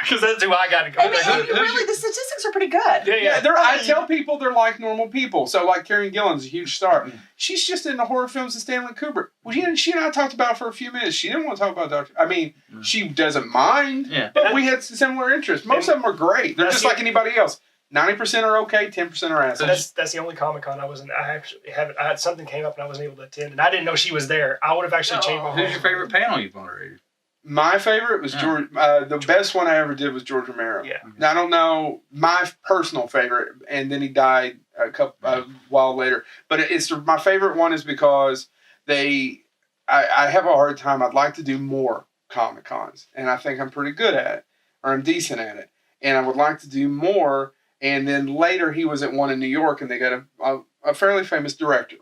[SPEAKER 2] Because that's who I got to go.
[SPEAKER 4] I mean, really, the statistics are pretty good.
[SPEAKER 2] Yeah.
[SPEAKER 1] I tell people they're like normal people. So, like Karen Gillan's a huge star. She's just in the horror films of Stanley Kubrick. Well, she and I talked about it for a few minutes. She didn't want to talk about Doctor. I mean, she doesn't mind.
[SPEAKER 3] Yeah.
[SPEAKER 1] But we had similar interests. Most of them are great. They're just like anybody else. 90% are okay. 10% are assholes.
[SPEAKER 2] That's the only Comic Con I wasn't. I had something came up and I wasn't able to attend, and I didn't know she was there. I would have actually changed my mind.
[SPEAKER 3] Who's your favorite panel you've moderated?
[SPEAKER 1] My favorite was George. The best one I ever did was George Romero.
[SPEAKER 2] Yeah.
[SPEAKER 1] Now, I don't know my personal favorite, and then he died a while later. But my favorite one is because I have a hard time. I'd like to do more Comic Cons, and I think I'm pretty good at it, or I'm decent at it, and I would like to do more. And then later he was at one in New York, and they got a fairly famous director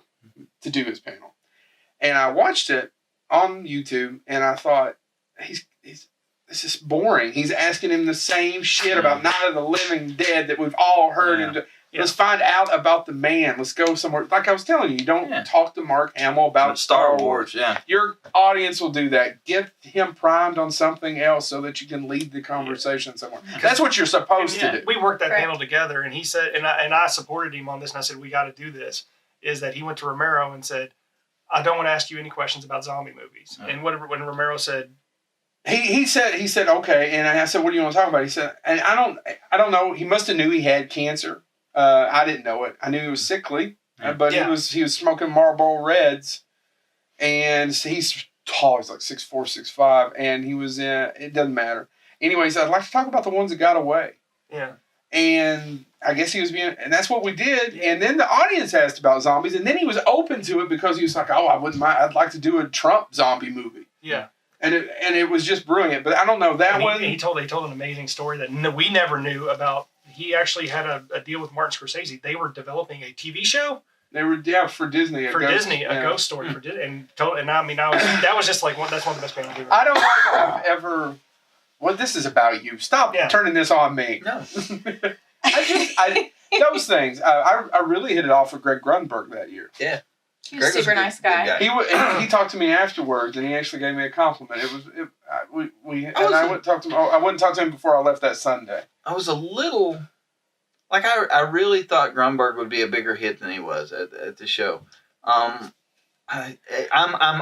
[SPEAKER 1] to do his panel, and I watched it on YouTube, and I thought. This is boring. He's asking him the same shit about Night of the Living Dead that we've all heard. Yeah. And let's find out about the man. Let's go somewhere. Like I was telling you, you don't talk to Mark Hamill about Star Wars.
[SPEAKER 3] Yeah.
[SPEAKER 1] Your audience will do that. Get him primed on something else so that you can lead the conversation somewhere. That's what you're supposed to do.
[SPEAKER 2] We worked that panel together, and he said, and I supported him on this, and I said, we got to do this, is that he went to Romero and said, I don't want to ask you any questions about zombie movies. And when Romero said,
[SPEAKER 1] he said okay, and I said, what do you want to talk about? He said, and I don't know. He must have knew he had cancer. I didn't know it. I knew he was sickly, but he was smoking Marlboro Reds, and he's tall. He's like 6'4", 6'5", and he was in. It doesn't matter. Anyway, he said, I'd like to talk about the ones that got away.
[SPEAKER 2] Yeah.
[SPEAKER 1] And I guess he was being, and that's what we did. Yeah. And then the audience asked about zombies, and then he was open to it because he was like, "Oh, I wouldn't mind. I'd like to do a Trump zombie movie."
[SPEAKER 2] Yeah.
[SPEAKER 1] And it was just brilliant. But I don't know that one.
[SPEAKER 2] He told an amazing story that we never knew about. He actually had a deal with Martin Scorsese. They were developing a TV show.
[SPEAKER 1] They were for Disney.
[SPEAKER 2] A ghost story for Disney, and I mean, that was just like that's one of the best paintings.
[SPEAKER 1] I don't know if I've ever. Well, this is about you. Stop turning this on me.
[SPEAKER 3] No.
[SPEAKER 1] Those things. I really hit it off with Greg Grunberg that year.
[SPEAKER 3] Yeah.
[SPEAKER 4] He's a super nice guy.
[SPEAKER 1] He talked to me afterwards, and he actually gave me a compliment. I wouldn't talk to him. I wouldn't talk to him before I left that Sunday.
[SPEAKER 3] I was a little like I really thought Grunberg would be a bigger hit than he was at the show. I'm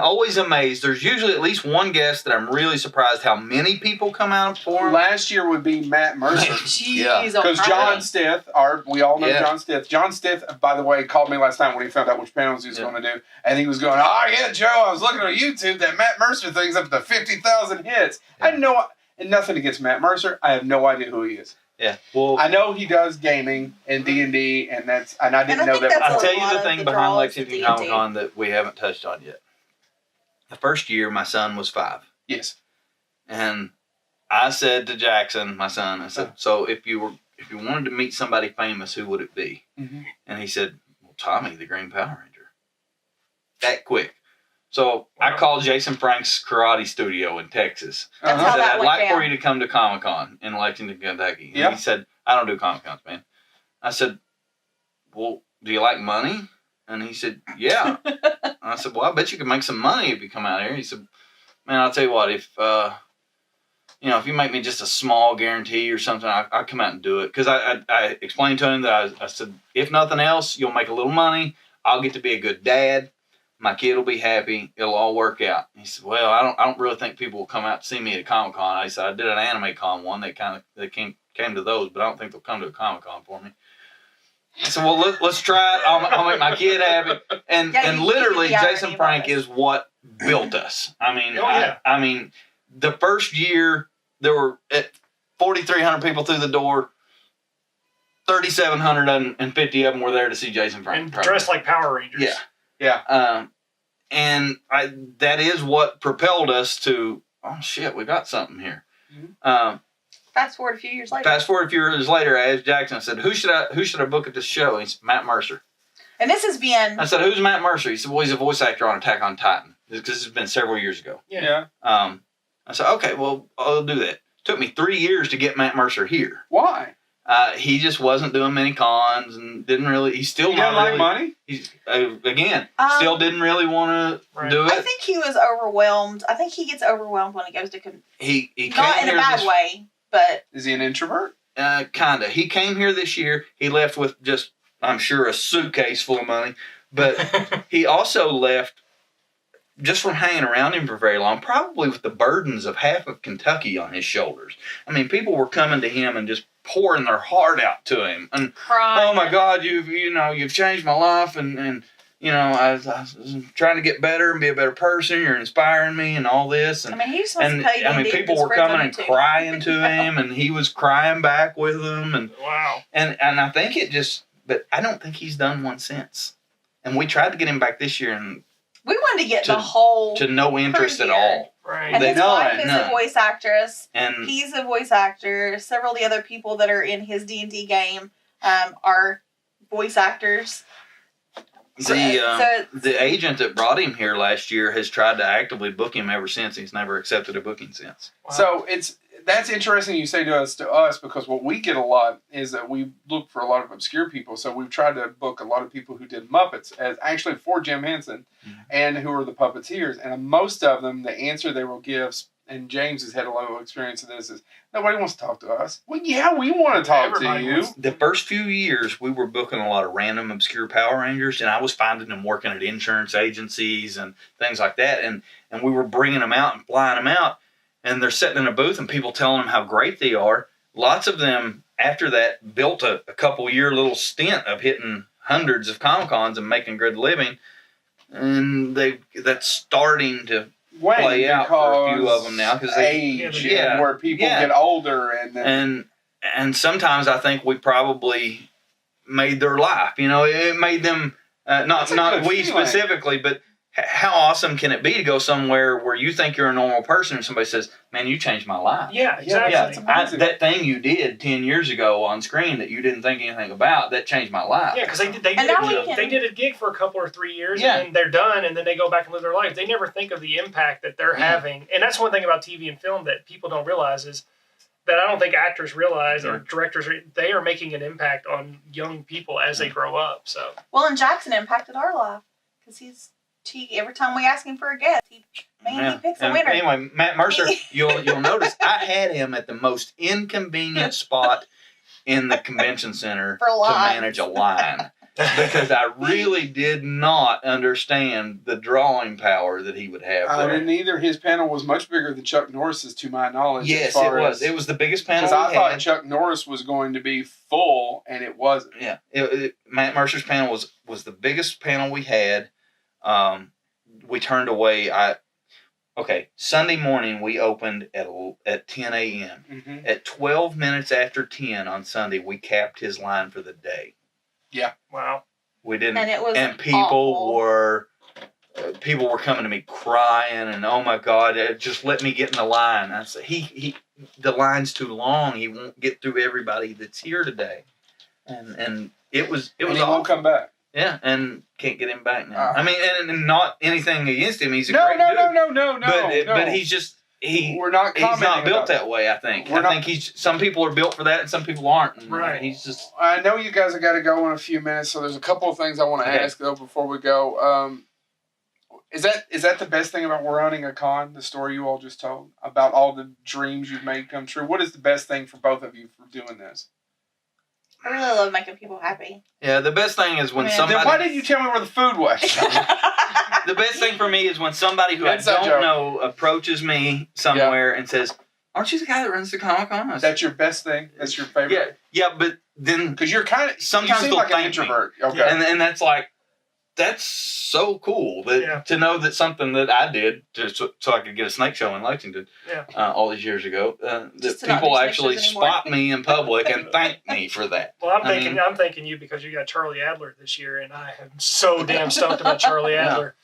[SPEAKER 3] always amazed. There's usually at least one guest that I'm really surprised how many people come out for him.
[SPEAKER 1] Last year would be Matt Mercer. Because John Stith, we all know John Stith. John Stith, by the way, called me last night when he found out which panels he was going to do. And he was going, "Oh, yeah, Joe, I was looking on YouTube. That Matt Mercer thing's up to 50,000 hits." Yeah. I know, and nothing against Matt Mercer. I have no idea who he is.
[SPEAKER 3] Yeah, well,
[SPEAKER 1] I know he does gaming and D&D, and I didn't know that.
[SPEAKER 3] I'll tell you the thing behind Lexington Comic Con that we haven't touched on yet. The first year, my son was 5.
[SPEAKER 1] Yes,
[SPEAKER 3] and I said to Jackson, my son, I said, "So if you wanted to meet somebody famous, who would it be?" Mm-hmm. And he said, "Well, Tommy, the Green Power Ranger." That quick. So I called Jason Frank's karate studio in Texas.
[SPEAKER 4] That's
[SPEAKER 3] I
[SPEAKER 4] how
[SPEAKER 3] said,
[SPEAKER 4] that
[SPEAKER 3] "I'd
[SPEAKER 4] went
[SPEAKER 3] like
[SPEAKER 4] down.
[SPEAKER 3] for you to come to Comic Con in Lexington, Kentucky." And he said, "I don't do Comic Cons, man." I said, "Well, do you like money?" And he said, "Yeah." I said, "Well, I bet you could make some money if you come out here." He said, "Man, I'll tell you what, if you make me just a small guarantee or something, I'll come out and do it." Because I explained to him that I said, if nothing else, you'll make a little money. I'll get to be a good dad. My kid will be happy. It'll all work out. He said, "Well, I don't really think people will come out to see me at a Comic Con." I said, "I did an Anime Con one. They came to those, but I don't think they'll come to a Comic Con for me." I said, "Well, let's try it. I'll make my kid happy." And literally, Jason Frank is what built us. I mean, I mean, the first year there were 4,300 people through the door. 3,750 of them were there to see Jason Frank.
[SPEAKER 2] And dressed like Power Rangers.
[SPEAKER 3] Yeah. Yeah. And that is what propelled us to, oh shit, we got something here. Mm-hmm.
[SPEAKER 4] Fast forward a few years later,
[SPEAKER 3] I asked Jackson, I said, who should I book at this show? And he said, Matt Mercer.
[SPEAKER 4] And this has been...
[SPEAKER 3] I said, who's Matt Mercer? He said, well, he's a voice actor on Attack on Titan. Because this has been several years ago.
[SPEAKER 1] Yeah.
[SPEAKER 3] I said, okay, well, I'll do that. It took me 3 years to get Matt Mercer here.
[SPEAKER 1] Why?
[SPEAKER 3] He just wasn't doing many cons and didn't really. He still
[SPEAKER 1] didn't like money.
[SPEAKER 3] He's still didn't really want to do it.
[SPEAKER 4] I think he was overwhelmed. I think he gets overwhelmed when he goes to.
[SPEAKER 3] He
[SPEAKER 4] not in a bad way, but
[SPEAKER 1] is he an introvert?
[SPEAKER 3] Kinda. He came here this year. He left with just, I'm sure, a suitcase full of money, but he also left just from hanging around him for very long, probably with the burdens of half of Kentucky on his shoulders. I mean, people were coming to him and just pouring their heart out to him, and
[SPEAKER 4] crying.
[SPEAKER 3] Oh my God, you've changed my life, and I was trying to get better and be a better person. You're inspiring me, and all this. And
[SPEAKER 4] I mean, he's supposed to pay
[SPEAKER 3] people were coming and crying to him, and he was crying back with them, and
[SPEAKER 2] wow.
[SPEAKER 3] And I think but I don't think he's done one since. And we tried to get him back this year, and
[SPEAKER 4] we wanted to get the whole
[SPEAKER 3] to no interest at all.
[SPEAKER 2] Right.
[SPEAKER 4] And his wife is a voice actress. And he's a voice actor. Several of the other people that are in his D&D game are voice actors.
[SPEAKER 3] The agent that brought him here last year has tried to actively book him ever since. He's never accepted a booking since.
[SPEAKER 1] Wow. So that's interesting you say to us because what we get a lot is that we look for a lot of obscure people. So we've tried to book a lot of people who did Muppets as actually for Jim Henson and who are the puppeteers. And most of them, the answer they will give, and James has had a lot of experience in this, is nobody wants to talk to us. Well, yeah, we want to talk to you.
[SPEAKER 3] The first few years, we were booking a lot of random obscure Power Rangers, and I was finding them working at insurance agencies and things like that. And we were bringing them out and flying them out. and they're sitting in a booth and people telling them how great they are. Lots of them after that built a couple year little stint of hitting hundreds of Comic-Cons and making good living, and that's starting to play out for a few of them now because
[SPEAKER 1] age, where people get older,
[SPEAKER 3] and sometimes I think we probably made their life. It made them not we specifically, but how awesome can it be to go somewhere where you think you're a normal person and somebody says, "Man, you changed my life."
[SPEAKER 2] Yeah, exactly.
[SPEAKER 3] That thing you did 10 years ago on screen that you didn't think anything about, that changed my life.
[SPEAKER 2] Yeah, because they did a gig for a couple or 3 years, and then they're done, and then they go back and live their life. They never think of the impact that they're having. And that's one thing about TV and film that people don't realize is that I don't think actors realize or directors, they are making an impact on young people as they grow up. So
[SPEAKER 4] and Jackson impacted our life because every time we ask him for a guest, he picks a winner.
[SPEAKER 3] Anyway, Matt Mercer, you'll notice I had him at the most inconvenient spot in the convention center to manage a line because I really did not understand the drawing power that he would have.
[SPEAKER 1] I didn't either. His panel was much bigger than Chuck Norris's, to my knowledge.
[SPEAKER 3] Yes, it was. It was the biggest panel.
[SPEAKER 1] Because I thought Chuck Norris was going to be full, and it wasn't.
[SPEAKER 3] Yeah, Matt Mercer's panel was the biggest panel we had. We turned away. Sunday morning we opened at 10 a.m.
[SPEAKER 1] Mm-hmm.
[SPEAKER 3] At 12 minutes after 10 on Sunday, we capped his line for the day.
[SPEAKER 1] Yeah.
[SPEAKER 2] Wow.
[SPEAKER 3] We didn't.
[SPEAKER 4] And it was
[SPEAKER 3] people were coming to me crying and, oh my God, just let me get in the line. I said, the line's too long. He won't get through everybody that's here today. And it was
[SPEAKER 1] he won't come back.
[SPEAKER 3] Yeah, and can't get him back now. I mean, and not anything against him. He's a great dude.
[SPEAKER 1] No.
[SPEAKER 3] But he's just
[SPEAKER 1] we're not.
[SPEAKER 3] He's not built that way. I think. Some people are built for that, and some people aren't. And
[SPEAKER 2] right.
[SPEAKER 3] He's just.
[SPEAKER 1] I know you guys have got to go in a few minutes, so there's a couple of things I want to ask though before we go. Is that the best thing about running a con? The story you all just told about all the dreams you've made come true. What is the best thing for both of you for doing this?
[SPEAKER 4] I really love making people happy.
[SPEAKER 3] Yeah, the best thing is when somebody...
[SPEAKER 1] Then why didn't you tell me where the food was?
[SPEAKER 3] The best thing for me is when somebody who I don't know approaches me somewhere and says, "Aren't you the guy that runs the Comic Con?"
[SPEAKER 1] That's your best thing? That's your favorite?
[SPEAKER 3] Yeah, but then...
[SPEAKER 1] Because you're kind of...
[SPEAKER 3] Sometimes
[SPEAKER 1] you seem like an introvert.
[SPEAKER 3] Me. Okay. And that's like... That's so cool to know that something that I did so I could get a snake show in Lexington all these years ago, that people actually spot me in public and thank me for that.
[SPEAKER 2] Well, I'm thanking you because you got Charlie Adler this year, and I am so damn stoked about Charlie Adler.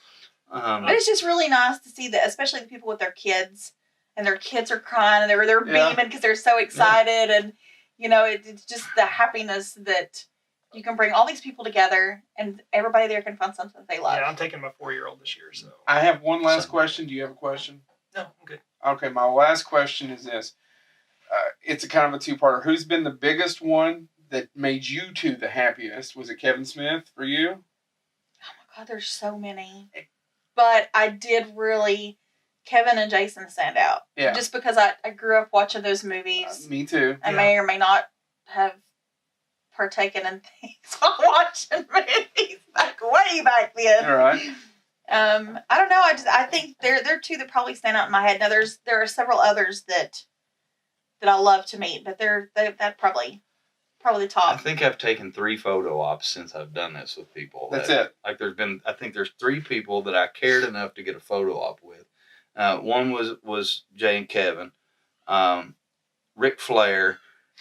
[SPEAKER 4] But it's just really nice to see that, especially the people with their kids, and their kids are crying and they're beaming because they're so excited, and it's just the happiness that. You can bring all these people together, and everybody there can find something they love.
[SPEAKER 2] Yeah, I'm taking my 4-year-old this year. So
[SPEAKER 1] I have one last question. Do you have a question?
[SPEAKER 2] No, I'm good.
[SPEAKER 1] Okay, my last question is this. It's a kind of a two-parter. Who's been the biggest one that made you two the happiest? Was it Kevin Smith for you?
[SPEAKER 4] Oh my God, there's so many. But I did really... Kevin and Jason stand out.
[SPEAKER 1] Yeah.
[SPEAKER 4] Just because I grew up watching those movies.
[SPEAKER 1] Me too.
[SPEAKER 4] I may or may not have partaken in things while watching movies way back then.
[SPEAKER 1] All right.
[SPEAKER 4] I don't know. I think they're two that probably stand out in my head. Now there are several others that I love to meet, but that probably the top.
[SPEAKER 3] I think I've taken 3 photo ops since I've done this with people.
[SPEAKER 1] That's it.
[SPEAKER 3] Like I think there's 3 people that I cared enough to get a photo op with. One was Jay and Kevin, Ric Flair.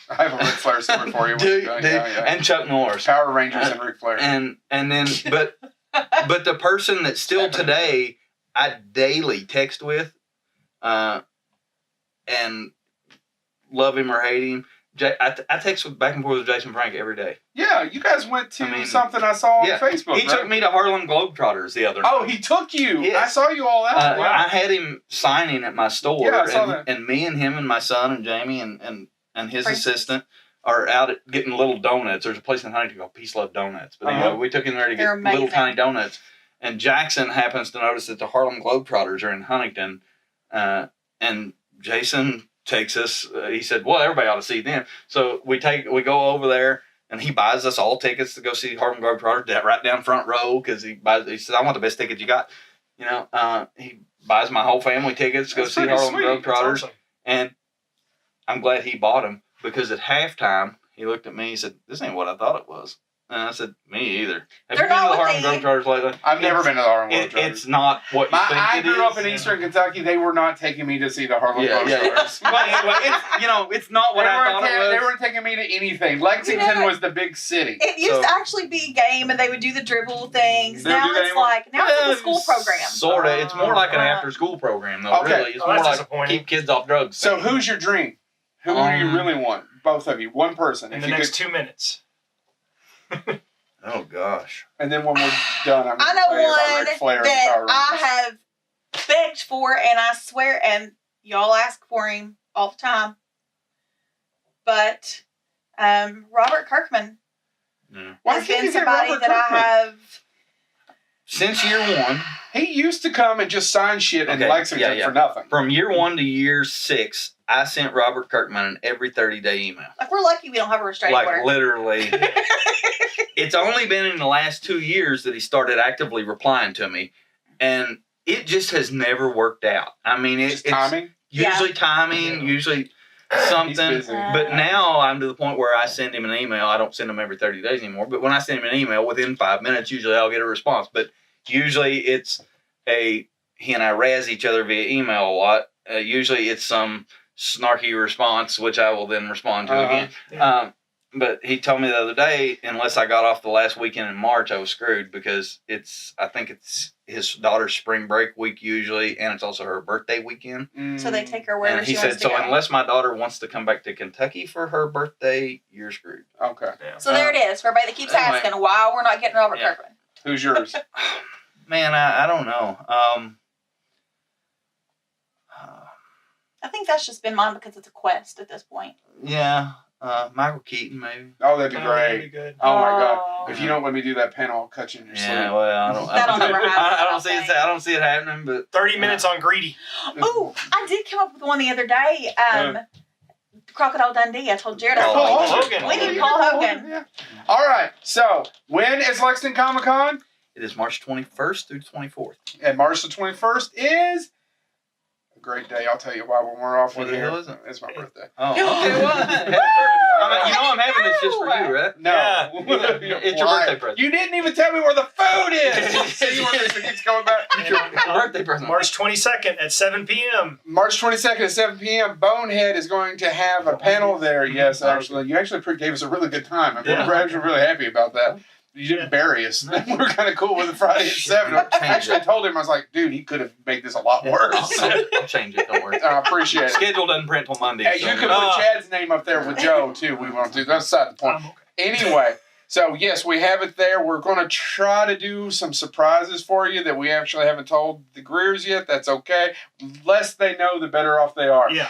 [SPEAKER 1] I have a Ric Flair story for you.
[SPEAKER 3] Dude, and Chuck Norris.
[SPEAKER 1] Power Rangers and Ric Flair.
[SPEAKER 3] And then, but the person that still today I daily text with, and love him or hate him, I text back and forth with Jason Frank every day.
[SPEAKER 1] Yeah, you guys went to something I saw on Facebook.
[SPEAKER 3] He took me to Harlem Globetrotters the other night.
[SPEAKER 1] Oh, he took you.
[SPEAKER 3] Yes.
[SPEAKER 1] I saw you all out.
[SPEAKER 3] I had him signing at my store.
[SPEAKER 1] Yeah, I saw that.
[SPEAKER 3] And me and him and my son and Jamie and his assistant are out at getting little donuts. There's a place in Huntington called Peace Love Donuts. But anyway, we took him there to get little tiny donuts. And Jackson happens to notice that the Harlem Globetrotters are in Huntington. And Jason takes us. He said, "Well, everybody ought to see them." So we go over there, and he buys us all tickets to go see Harlem Globetrotters right down front row because he says, "I want the best ticket you got." He buys my whole family tickets to go see Harlem Globetrotters.
[SPEAKER 2] Awesome.
[SPEAKER 3] And I'm glad he bought them because at halftime, he looked at me and said, "This ain't what I thought it was." And I said, "Me either." Have you been to the Harlem Globetrotters lately?
[SPEAKER 1] I've never been to the Harlem Globetrotters.
[SPEAKER 3] It's not what you think it is.
[SPEAKER 1] I grew up in Eastern Kentucky. They were not taking me to see the Harlem Globetrotters.
[SPEAKER 3] But anyway, it's not what I thought it was.
[SPEAKER 1] They weren't taking me to anything. Lexington was the big city.
[SPEAKER 4] It used to actually be a game, and they would do the dribble things. Now it's like a school program.
[SPEAKER 3] Sorta. It's more like an after-school program, though.
[SPEAKER 1] Okay.
[SPEAKER 3] Really, it's more like keep kids off drugs.
[SPEAKER 1] So who's your dream? Who do you really want? Both of you, one person.
[SPEAKER 2] In the next 2 minutes.
[SPEAKER 3] Oh gosh!
[SPEAKER 1] And then when we're done,
[SPEAKER 4] I know one that I have begged for, and I swear, and y'all ask for him all the time. But Robert Kirkman has been somebody that I have
[SPEAKER 3] since year one.
[SPEAKER 1] He used to come and just sign shit in Lexington for nothing.
[SPEAKER 3] From year 1 to year 6, I sent Robert Kirkman an every 30-day email.
[SPEAKER 4] Like, we're lucky we don't have a restraining order.
[SPEAKER 3] Like, literally. It's only been in the last 2 years that he started actively replying to me. And it just has never worked out. I mean, it's
[SPEAKER 1] timing?
[SPEAKER 3] Usually timing, usually something. But now I'm to the point where I send him an email. I don't send him every 30 days anymore. But when I send him an email, within 5 minutes, usually I'll get a response. But usually it's he and I razz each other via email a lot. Usually it's some snarky response, which I will then respond to again. Yeah. But he told me the other day, unless I got off the last weekend in March, I was screwed because I think it's his daughter's spring break week usually, and it's also her birthday weekend.
[SPEAKER 4] So they take her wherever she wants to go.
[SPEAKER 3] He said, so unless my daughter wants to come back to Kentucky for her birthday, you're screwed.
[SPEAKER 1] Okay.
[SPEAKER 4] Yeah. So there it is for everybody that keeps asking why we're not getting Robert Kirkman.
[SPEAKER 1] Who's yours?
[SPEAKER 3] Man, I don't know.
[SPEAKER 4] I think that's just been mine because it's a quest at this point.
[SPEAKER 3] Yeah. Michael Keaton, maybe.
[SPEAKER 1] Oh, that'd be great.
[SPEAKER 2] That'd be good.
[SPEAKER 1] Oh my God! If you don't let me do that panel, I'll cut you in your sleep.
[SPEAKER 3] Yeah, well, I don't.
[SPEAKER 4] That'll never happen.
[SPEAKER 3] I don't see it happening. But
[SPEAKER 2] 30 minutes on Greedy.
[SPEAKER 4] Oh, I did come up with one the other day. Crocodile Dundee. I told Jared.
[SPEAKER 2] Hogan.
[SPEAKER 4] We need Paul Hogan.
[SPEAKER 1] Yeah. All right. So when is Lexington Comic Con?
[SPEAKER 3] It is March 21st through 24th.
[SPEAKER 1] And March the 21st is a great day. I'll tell you why when we're off
[SPEAKER 3] What
[SPEAKER 1] with
[SPEAKER 3] the
[SPEAKER 1] here.
[SPEAKER 3] hell is it?
[SPEAKER 1] It's my birthday.
[SPEAKER 3] Oh, okay. Well, I'm having this just for you, right?
[SPEAKER 1] No.
[SPEAKER 3] Yeah. It's your birthday present.
[SPEAKER 1] You didn't even tell me where the food is. See where this keeps going back?
[SPEAKER 3] It's your birthday present.
[SPEAKER 2] March 22nd at 7 p.m.
[SPEAKER 1] March 22nd at 7 p.m. Bonehead is going to have a panel there. Yes, actually. You actually gave us a really good time. We're actually really happy about that. You didn't bury us. We're kind of cool with it Friday at 7. I actually told him, I was like, dude, he could have made this a lot worse.
[SPEAKER 3] I'll change it. Don't worry.
[SPEAKER 1] I appreciate it.
[SPEAKER 3] Schedule doesn't print till Monday.
[SPEAKER 1] Hey, you can put Chad's name up there with Joe, too. We want to. That's beside the point. Anyway, so, yes, we have it there. We're going to try to do some surprises for you that we actually haven't told the Greers yet. That's okay. Less they know, the better off they are.
[SPEAKER 2] Yeah.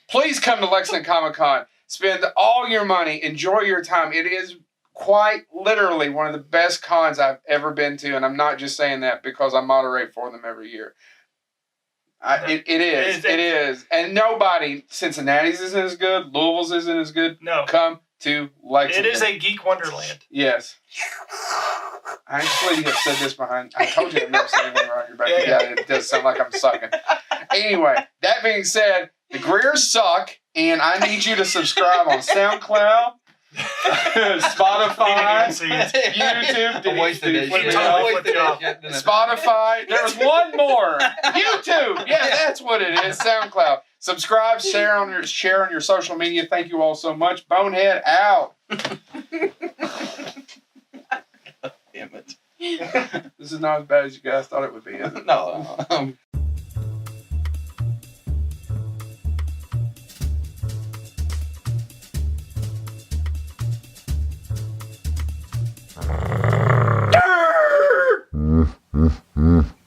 [SPEAKER 1] Please come to Lexington Comic Con. Spend all your money. Enjoy your time. It is quite literally one of the best cons I've ever been to, and I'm not just saying that because I moderate for them every year. It is. And nobody, Cincinnati's isn't as good, Louisville's isn't as good.
[SPEAKER 2] No.
[SPEAKER 1] Come to Lexington.
[SPEAKER 2] It is a geek wonderland.
[SPEAKER 1] Yes. I actually have said this behind. I told you to never say anything around your back. Yeah, it does sound like I'm sucking. Anyway, that being said, the Greers suck, and I need you to subscribe on SoundCloud, Spotify, YouTube, Spotify. There's one more. YouTube. Yeah, that's what it is. SoundCloud. Subscribe, share on your social media. Thank you all so much. Bonehead out. Damn it. This is not as bad as you guys thought it would be, is it?
[SPEAKER 3] No.